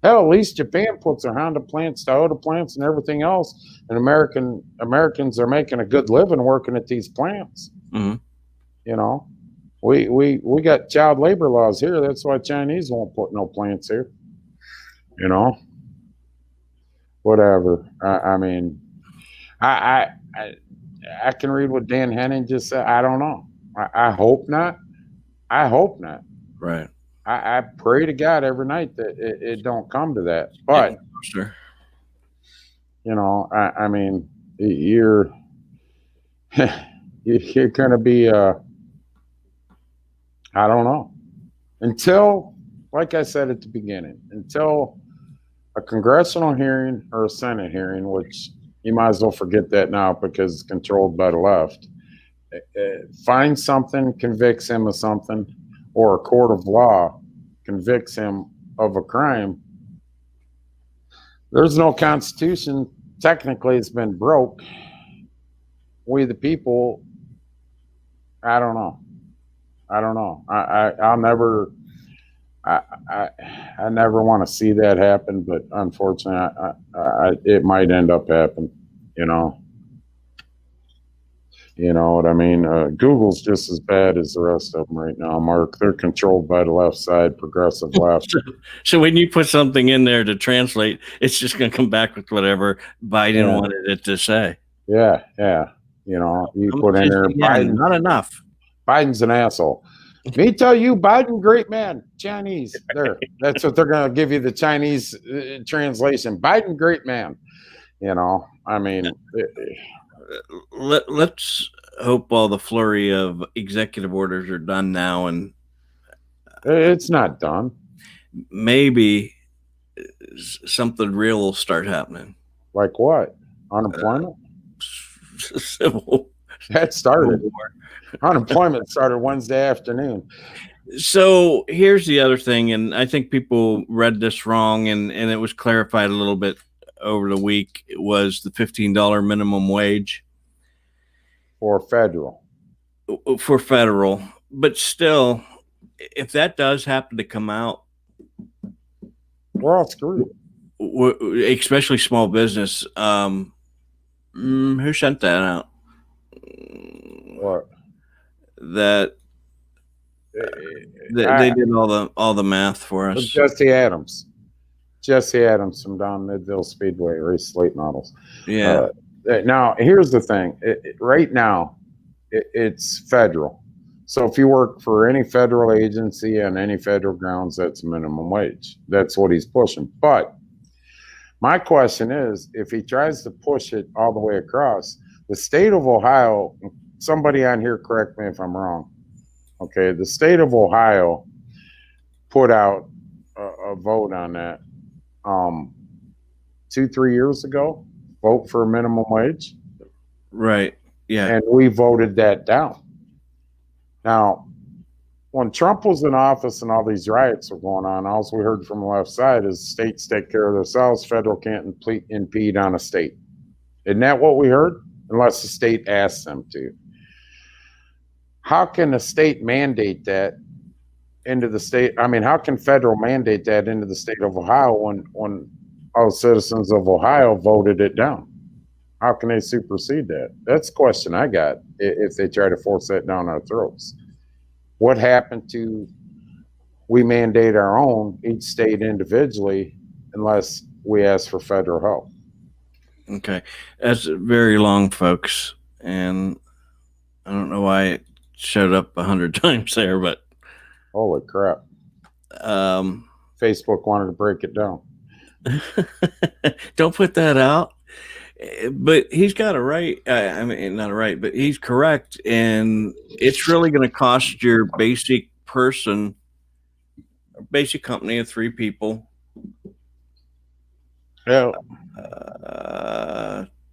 Hell, at least Japan puts their Honda plants, Toyota plants, and everything else, and Americans are making a good living working at these plants. Mm-hmm. We got child labor laws here. That's why Chinese won't put no plants here. Whatever. I can read what Dan Henning just said. I don't know. I hope not. Right. I pray to God every night that it don't come to that. But, sure. You're you're going to be, I don't know. Until, like I said at the beginning, until a congressional hearing or a Senate hearing, which you might as well forget that now because it's controlled by the left, finds something, convicts him of something, or a court of law convicts him of a crime, there's no constitution. Technically, it's been broke. We, the people, I don't know. I'll never, I never want to see that happen, but unfortunately, it might end up happening, You know what I mean? Google's just as bad as the rest of them right now, Mark. They're controlled by the left side, progressive left. So when you put something in there to translate, it's just going to come back with whatever Biden wanted it to say. Yeah. You put in there, Biden. Not enough. Biden's an asshole. Me tell you, Biden, great man. Chinese. There. That's what they're going to give you, the Chinese translation. Biden, great man. Let's hope all the flurry of executive orders are done now, and it's not done. Maybe something real will start happening. Like what? Unemployment? Civil. That started. Unemployment started Wednesday afternoon. So here's the other thing, and I think people read this wrong, and it was clarified a little bit over the week. It was the $15 minimum wage for federal, but still, if that does happen to come out, we're all screwed, especially small business. Who sent that out? What? That they did all the math for us. Jesse Adams from down Midville Speedway, race late models. Yeah. Now here's the thing. Right now, it's federal. So if you work for any federal agency on any federal grounds, that's minimum wage. That's what he's pushing. But my question is, if he tries to push it all the way across, the state of Ohio, somebody on here correct me if I'm wrong. Okay, the state of Ohio put out a vote on that 2-3 years ago. Vote for minimum wage. Right. Yeah. And we voted that down. Now, when Trump was in office and all these riots were going on, all we heard from the left side is states take care of themselves. Federal can't impede on a state. Isn't that what we heard? Unless the state asks them to. How can a state mandate that into the state? I mean, how can federal mandate that into the state of Ohio when all citizens of Ohio voted it down? How can they supersede that? That's the question I got if they try to force that down our throats. What happened to we mandate our own, each state individually, unless we ask for federal help? Okay. That's very long, folks. And I don't know why it showed up 100 times there, but holy crap. Facebook wanted to break it down. Don't put that out. But he's got a right. I mean, not a right, but he's correct. And it's really going to cost your basic person, basic company of 3 people. Yeah.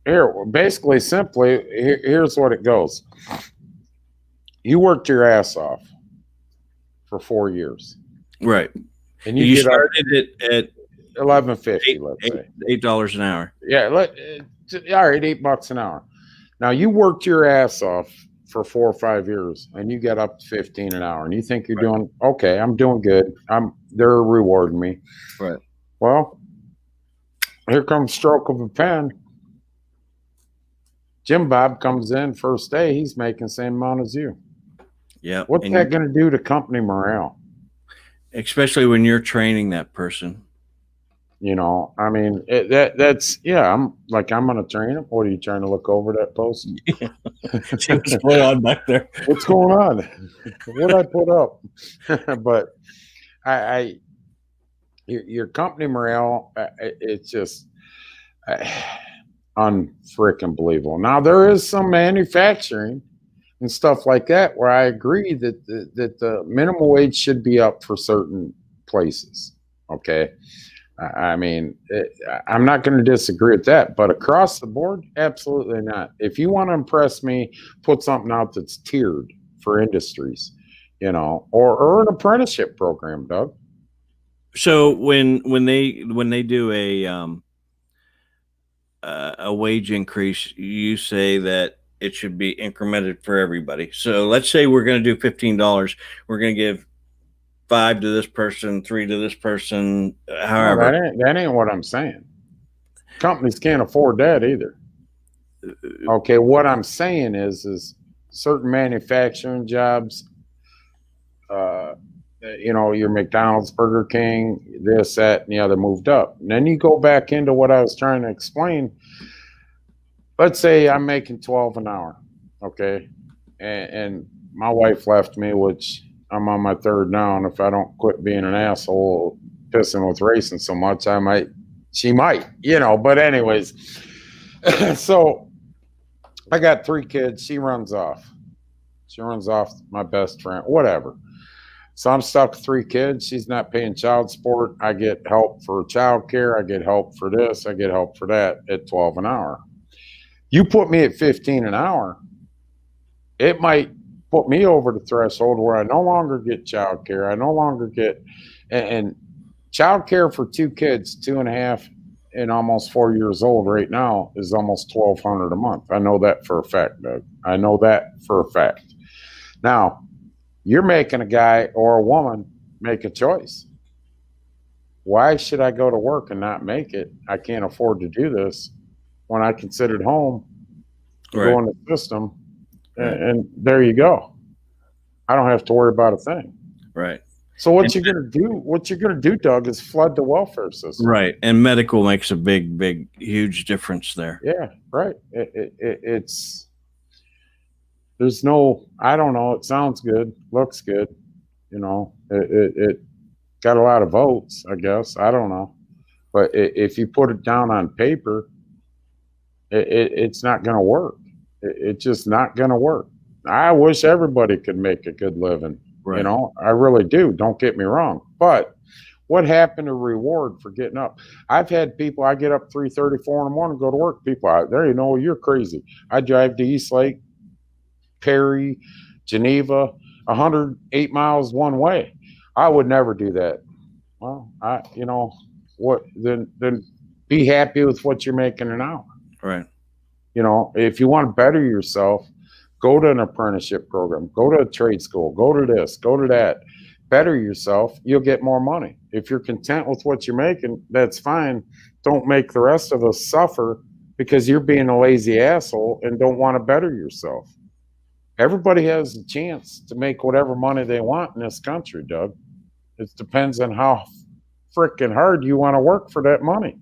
Here, basically, simply, here's what it goes. You worked your ass off for 4 years. Right. And you started it at $11.50, let's say. $8 an hour. Yeah, all right, $8 an hour. Now you worked your ass off for 4 or 5 years, and you got up to 15 an hour, and you think you're doing okay. I'm doing good. They're rewarding me. Right. Well, here comes stroke of a pen. Jim Bob comes in first day. He's making the same amount as you. Yeah. What's that going to do to company morale? Especially when you're training that person. You know, I mean, that's I'm going to train him. What are you trying to look over that post? Yeah. What's going on back there? What's going on? What I put up? But your company morale, it's just unfreaking believable. Now there is some manufacturing and stuff like that where I agree that the minimum wage should be up for certain places. Okay. I mean, I'm not going to disagree with that, but across the board, absolutely not. If you want to impress me, put something out that's tiered for industries, you know, or an apprenticeship program, Doug. So when they do a wage increase, you say that it should be incremented for everybody. So let's say we're going to do $15. We're going to give 5 to this person, 3 to this person, however. No, that ain't what I'm saying. Companies can't afford that either. Okay, what I'm saying is certain manufacturing jobs, you know, your McDonald's, Burger King, this, that, and the other moved up. And then you go back into what I was trying to explain. Let's say I'm making $12 an hour, okay? And my wife left me, which I'm on my 3rd now, and if I don't quit being an asshole, pissing with racing so much, she might, you know, but anyways. So I got 3 kids. She runs off. My best friend, whatever. So I'm stuck with 3 kids. She's not paying child support. I get help for child care. I get help for this. I get help for that at $12 an hour. You put me at 15 an hour, it might put me over the threshold where I no longer get child care. I no longer get, and child care for 2 kids, 2.5 and almost 4 years old right now is almost $1,200 a month. I know that for a fact, Doug. I know that for a fact. Now, you're making a guy or a woman make a choice. Why should I go to work and not make it? I can't afford to do this when I can sit at home, go in the system, and there you go. I don't have to worry about a thing. Right. So what you're going to do, Doug, is flood the welfare system. Right. And medical makes a big, huge difference there. Yeah, right. There's no, I don't know. It sounds good, looks good. You know, it got a lot of votes, I guess. I don't know. But if you put it down on paper, it's not going to work. It's just not going to work. I wish everybody could make a good living. Right. You know, I really do. Don't get me wrong. But what happened to reward for getting up? I've had people, I get up 3:30, 4 in the morning, go to work. People out there, you know, you're crazy. I drive to East Lake, Perry, Geneva, 108 miles one way. I would never do that. Well, then be happy with what you're making an hour. Right. If you want to better yourself, go to an apprenticeship program, go to a trade school, go to this, go to that. Better yourself, you'll get more money. If you're content with what you're making, that's fine. Don't make the rest of us suffer because you're being a lazy asshole and don't want to better yourself. Everybody has a chance to make whatever money they want in this country, Doug. It depends on how freaking hard you want to work for that money.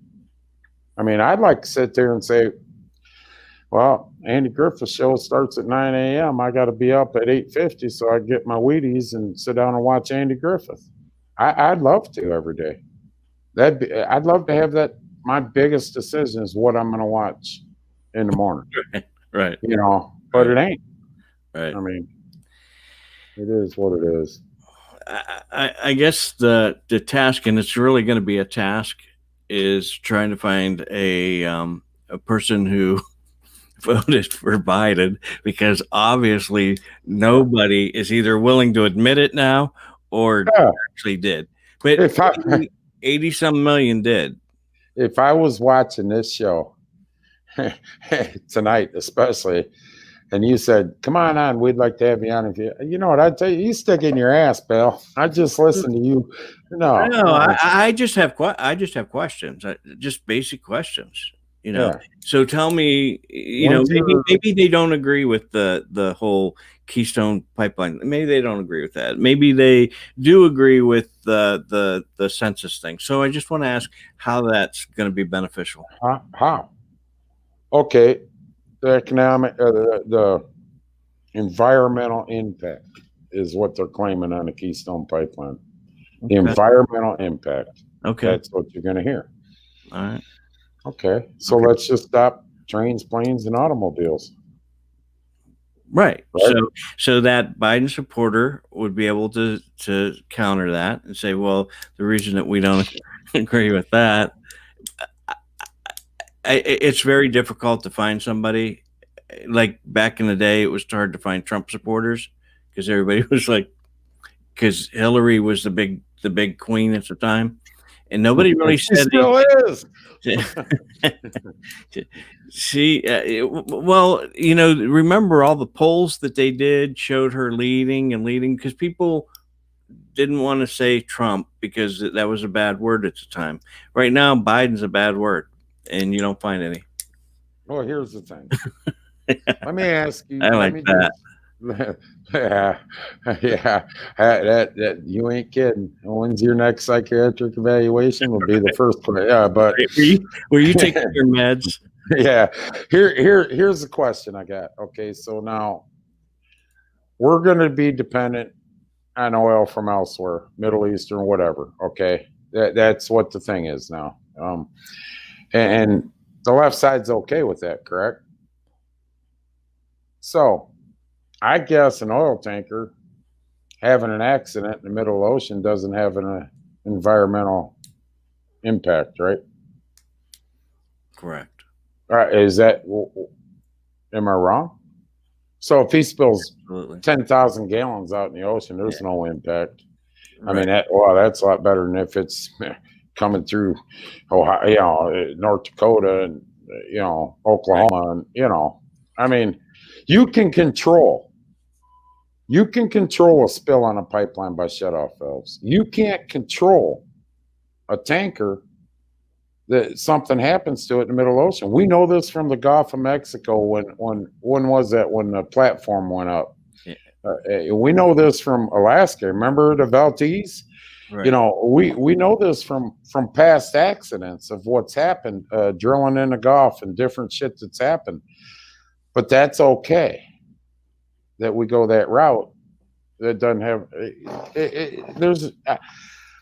I mean, I'd like to sit there and say, well, Andy Griffith's show starts at 9 a.m. I got to be up at 8:50 so I get my Wheaties and sit down and watch Andy Griffith. I'd love to every day. I'd love to have that. My biggest decision is what I'm going to watch in the morning. Right. But it ain't. Right. I mean, it is what it is. I guess the task, and it's really going to be a task, is trying to find a person who voted for Biden, because obviously nobody is either willing to admit it now or actually did. But 80 some million did. If I was watching this show tonight, especially, and you said, "Come on, we'd like to have you on," you know what I'd tell you? You stick in your ass, Bill. I just listen to you. No, I just have questions, just basic questions. Yeah. So tell me, maybe they don't agree with the whole Keystone Pipeline. Maybe they don't agree with that. Maybe they do agree with the census thing. So I just want to ask how that's going to be beneficial. How? Okay, the economic, the environmental impact is what they're claiming on the Keystone Pipeline. The environmental impact. Okay, that's what you're going to hear. All right. Okay, so let's just stop trains, planes, and automobiles. Right. So that Biden supporter would be able to counter that and say, well, the reason that we don't agree with that, it's very difficult to find somebody. Like back in the day, it was hard to find Trump supporters because everybody was like, because Hillary was the big queen at the time, and nobody really said. She still is. See, well, remember all the polls that they did showed her leading because people didn't want to say Trump because that was a bad word at the time. Right now, Biden's a bad word, and you don't find any. Well, here's the thing. Let me ask you. I like that. Yeah, that you ain't kidding. When's your next psychiatric evaluation? Will be the first one. Yeah, but were you taking your meds? Yeah. Here's the question I got. Okay, so now we're going to be dependent on oil from elsewhere, Middle East or whatever. Okay, that's what the thing is now. And the left side's okay with that, correct? So I guess an oil tanker having an accident in the middle of the ocean doesn't have an environmental impact, right? Correct. All right, am I wrong? So if he spills 10,000 gallons out in the ocean, there's no impact. Right. I mean, that's a lot better than if it's coming through Ohio, North Dakota, and Oklahoma, and I mean, you can control a spill on a pipeline by shutoff valves. You can't control a tanker that something happens to it in the middle of the ocean. We know this from the Gulf of Mexico when was that when the platform went up? Yeah. We know this from Alaska. Remember the Valdez? Right. We know this from past accidents of what's happened, drilling in the Gulf and different shit that's happened. But that's okay that we go that route. That doesn't have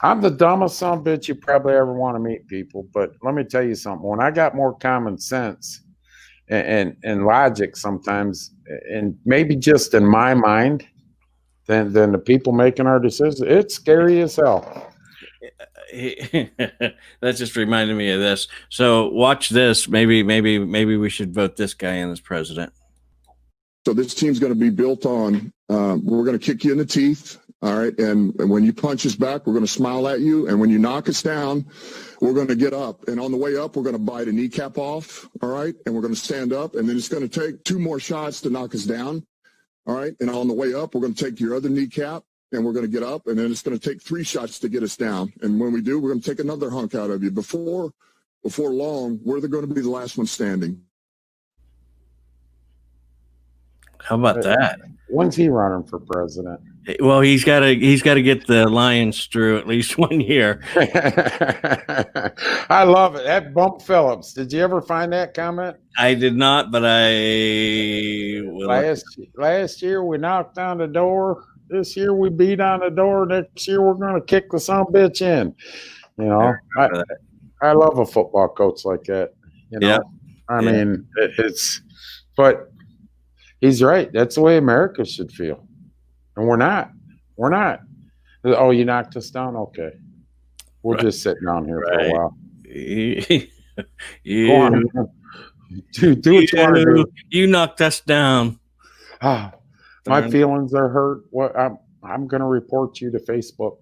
I'm the dumbest son of a bitch you probably ever want to meet, people. But let me tell you something. When I got more common sense and logic sometimes, and maybe just in my mind, than the people making our decisions, it's scary as hell. That just reminded me of this. So watch this. Maybe we should vote this guy in as president. So this team's going to be built on, we're going to kick you in the teeth. All right. And when you punch us back, we're going to smile at you. And when you knock us down, we're going to get up. And on the way up, we're going to bite a kneecap off. All right. And we're going to stand up. And then it's going to take 2 more shots to knock us down. All right. And on the way up, we're going to take your other kneecap and we're going to get up. And then it's going to take 3 shots to get us down. And when we do, we're going to take another hunk out of you. Before long, we're going to be the last one standing. How about that? When's he running for president? Well, he's got to get the Lions through at least 1 year. I love it. That Bump Phillips. Did you ever find that comment? I did not, but last year we knocked on the door. This year we beat on the door. Next year we're going to kick the son of a bitch in. You know, I love a football coach like that. You know, I mean, but he's right. That's the way America should feel. And we're not. Oh, you knocked us down? Okay. We'll just sit down here for a while. Go on. Do what you want to do. You knocked us down. My feelings are hurt. What I'm going to report you to Facebook.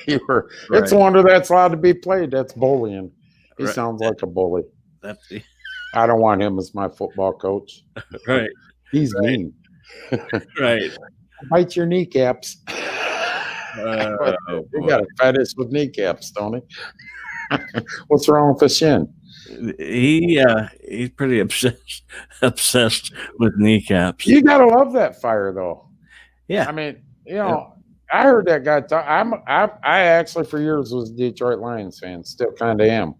It's a wonder that's allowed to be played. That's bullying. He sounds like a bully. I don't want him as my football coach. Right. He's mean. Right. Bite your kneecaps. You got a fetish with kneecaps, don't he? What's wrong with the shin? He's pretty obsessed with kneecaps. You gotta love that fire, though. Yeah. I mean, you know, I heard that guy talk. I actually for years was a Detroit Lions fan. Still kind of am.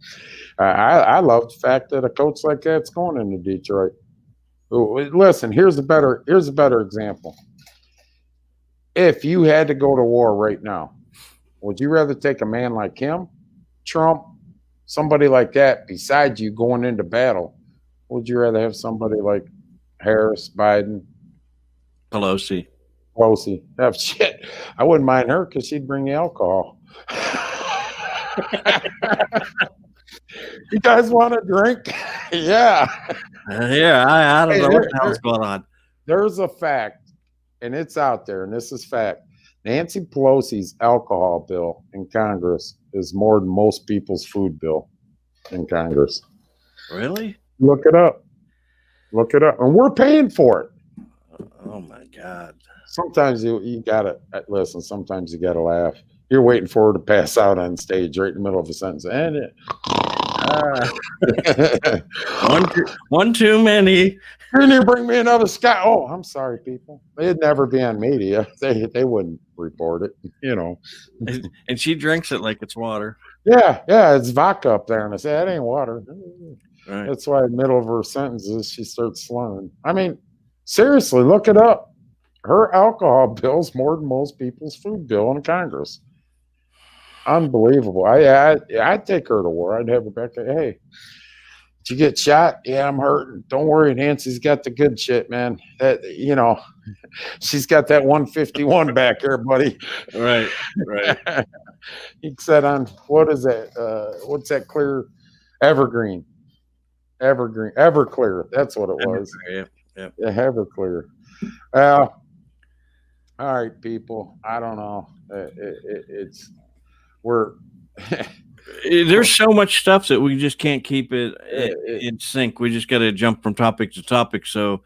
I love the fact that a coach like that's going into Detroit. Listen, here's a better example. If you had to go to war right now, would you rather take a man like him, Trump, somebody like that beside you going into battle? Would you rather have somebody like Harris, Biden, Pelosi? Oh, shit. I wouldn't mind her because she'd bring the alcohol. You guys want a drink? Yeah. I don't know what the hell's going on. There's a fact, and it's out there, and this is fact. Nancy Pelosi's alcohol bill in Congress is more than most people's food bill in Congress. Really? Look it up. And we're paying for it. Oh, my God. Sometimes you got to listen. Sometimes you got to laugh. You're waiting for her to pass out on stage right in the middle of a sentence. And one too many. Can you bring me another Scott? Oh, I'm sorry, people. It'd never be on media. They wouldn't report it, you know. And she drinks it like it's water. Yeah, it's vodka up there. And I say, that ain't water. Right. That's why in the middle of her sentences, she starts slurring. I mean, seriously, look it up. Her alcohol bill's more than most people's food bill in Congress. Unbelievable. I'd take her to war. I'd have her back there. Hey, did you get shot? Yeah, I'm hurting. Don't worry, Nancy's got the good shit, man. That, you know, she's got that 151 back there, buddy. Right. He said on, what is that? What's that clear? Evergreen. Everclear. That's what it was. Yeah. Everclear. Well, all right, people. I don't know. There's so much stuff that we just can't keep it in sync. We just got to jump from topic to topic. So,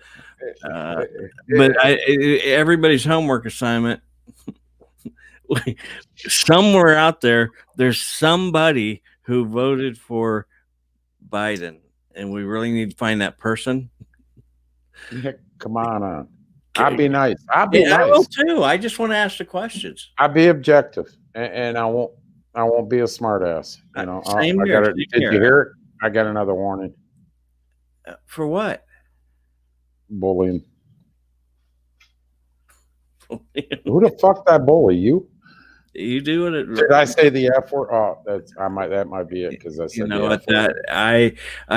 but everybody's homework assignment, somewhere out there, there's somebody who voted for Biden, and we really need to find that person. Come on. I'll be nice. I will too. I just want to ask the questions. I'll be objective, and I won't be a smart ass. You know. Same here. Did you hear it? I got another warning. For what? Bullying. Who the fuck that bully? You? You doing it? Did I say the F word? Oh, that might be it because I said. You know what? I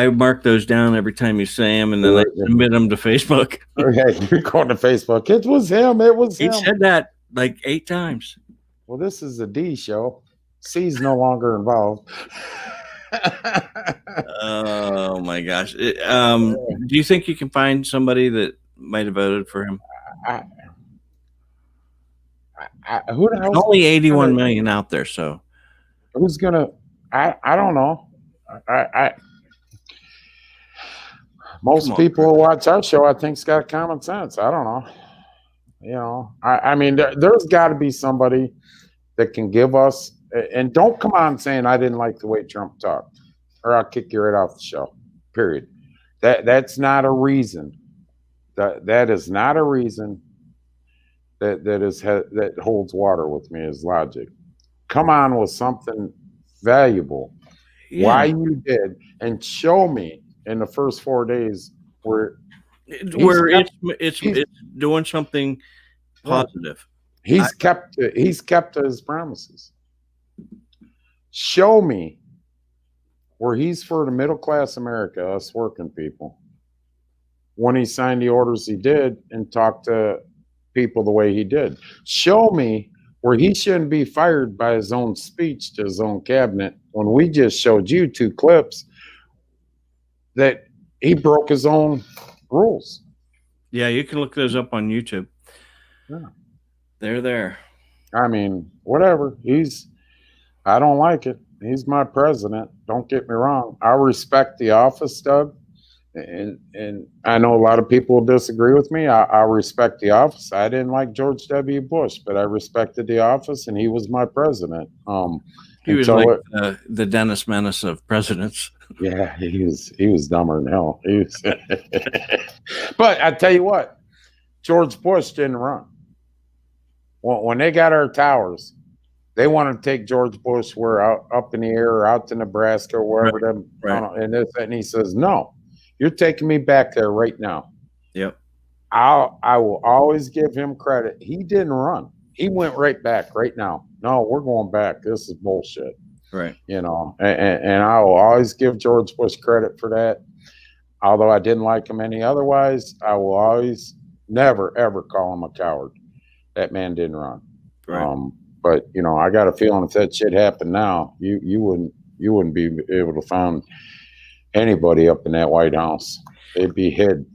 mark those down every time you say them, and then I submit them to Facebook. Okay, you're going to Facebook. It was him. He said that like 8 times. Well, this is a D show. C's no longer involved. Oh my gosh! Do you think you can find somebody that might have voted for him. Who the There's hell? only 81 million out there, so Who's gonna? I don't know. Most people who watch our show, I think's got common sense. I don't know. You know, I mean, there's got to be somebody that can give us. And don't come on saying I didn't like the way Trump talked, or I'll kick you right off the show. Period. That's not a reason. That is not a reason. That holds water with me as logic. Come on with something valuable. yeah. Why you did, and show me in the first 4 days where it's doing something positive. he's kept his promises. Show me where he's for the middle class America, us working people, when he signed the orders he did and talked to people the way he did. Show me where he shouldn't be fired by his own speech to his own cabinet when we just showed you 2 clips that he broke his own rules. Yeah, you can look those up on YouTube. Yeah. They're there. I mean, whatever. I don't like it. He's my president. Don't get me wrong. I respect the office, Doug. And I know a lot of people will disagree with me. I respect the office. I didn't like George W. Bush, but I respected the office, and he was my president. He was like the Dennis Menace of presidents. Yeah, he was dumber than hell. He was but I tell you what, George Bush didn't run. When they got our towers, they wanted to take George Bush up in the air or out to Nebraska or wherever and he says, no, you're taking me back there right now. Yep. I will always give him credit. He didn't run. He went right back right now. No, we're going back. This is bullshit. Right. You know, and I will always give George Bush credit for that. Although I didn't like him any otherwise, I will always never, ever call him a coward. That man didn't run. Right. But you know, I got a feeling if that shit happened now, you wouldn't be able to find anybody up in that White House. They'd be hid.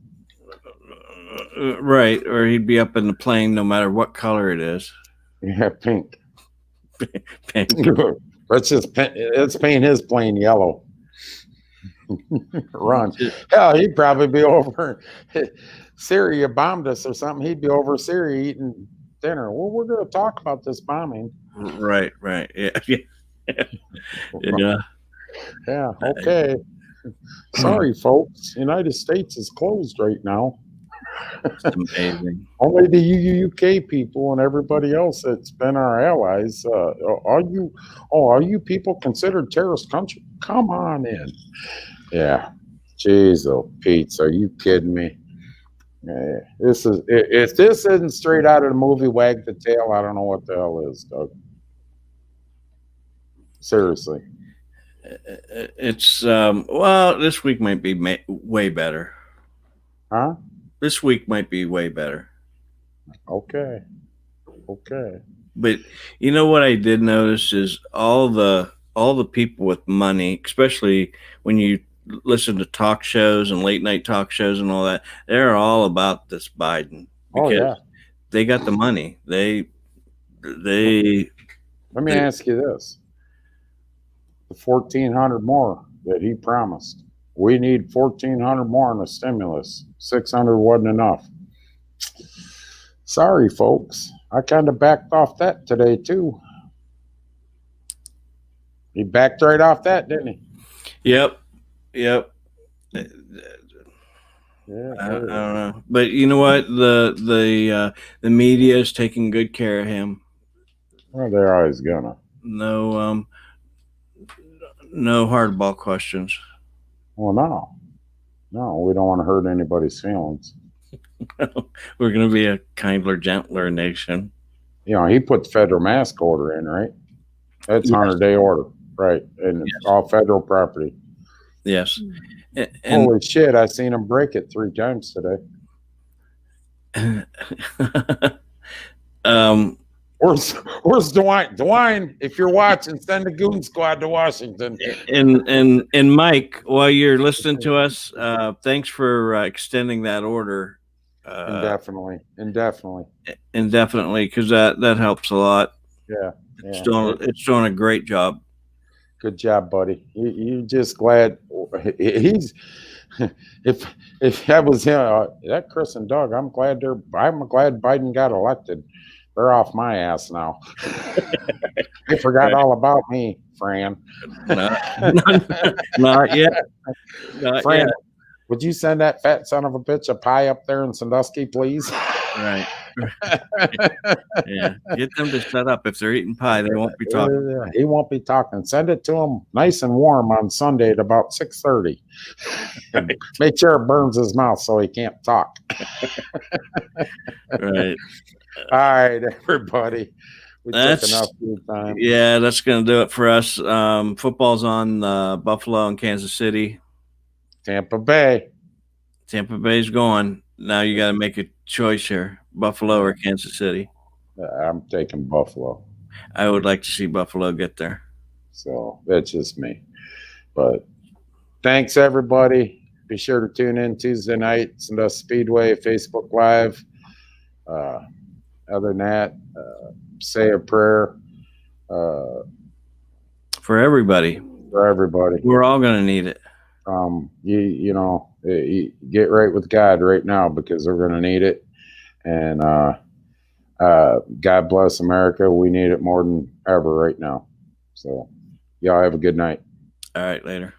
Right, or he'd be up in the plane no matter what color it is. Yeah, pink. Pink. Let's paint his plane yellow. Run. Hell, he'd probably be over Syria bombed us or something. He'd be over Syria eating dinner. Well, we're going to talk about this bombing. Right. Yeah. Yeah. Okay. Sorry, folks. United States is closed right now. It's amazing. Only the UK people and everybody else that's been our allies. Are you people considered terrorist country? Come on in. Yeah. Jeez, oh, Pete, are you kidding me? Yeah, if this isn't straight out of the movie Wag the Tail, I don't know what the hell is, Doug. Seriously. It's well, this week might be way better. Huh? This week might be way better. Okay. But you know what I did notice is all the people with money, especially when you listen to talk shows and late night talk shows and all that, they're all about this Biden because they got the money. They Let me ask you this. The 1,400 more that he promised. We need 1,400 more in the stimulus. 600 wasn't enough. Sorry, folks. I kind of backed off that today, too. He backed right off that, didn't he? Yep. Yeah. I don't know. But you know what? The media is taking good care of him. Well, they're always gonna. No hardball questions. Well, no, we don't want to hurt anybody's feelings. We're going to be a kinder, gentler nation. You know, he put the federal mask order in, right? That's 100-day order, right? And it's all federal property. Yes. And holy shit, I seen him break it 3 times today. Where's DeWine? DeWine, if you're watching, send the Goon Squad to Washington. And Mike, while you're listening to us, thanks for extending that order. Indefinitely, because that helps a lot. Yeah, It's doing a great job. Good job, buddy. You just glad he's. If that was him, that Chris and Doug, I'm glad Biden got elected. They're off my ass now. They forgot all about me, Fran. Not yet. Fran, would you send that fat son of a bitch a pie up there in Sandusky, please? Right. Yeah. Get them to shut up. If they're eating pie, they won't be talking. He won't be talking. Send it to him nice and warm on Sunday at about 6:30. Make sure it burns his mouth so he can't talk. Right. All right, everybody. We took enough of your time. Yeah, that's going to do it for us. Football's on Buffalo and Kansas City. Tampa Bay. Tampa Bay's going. Now you got to make a choice here, Buffalo or Kansas City. I'm taking Buffalo. I would like to see Buffalo get there. So that's just me. But thanks, everybody. Be sure to tune in Tuesday night, Sandusky Speedway, Facebook Live. Other than that, say a prayer. For everybody. We're all going to need it. You get right with God right now because we're going to need it. And God bless America. We need it more than ever right now. So y'all have a good night. All right, later.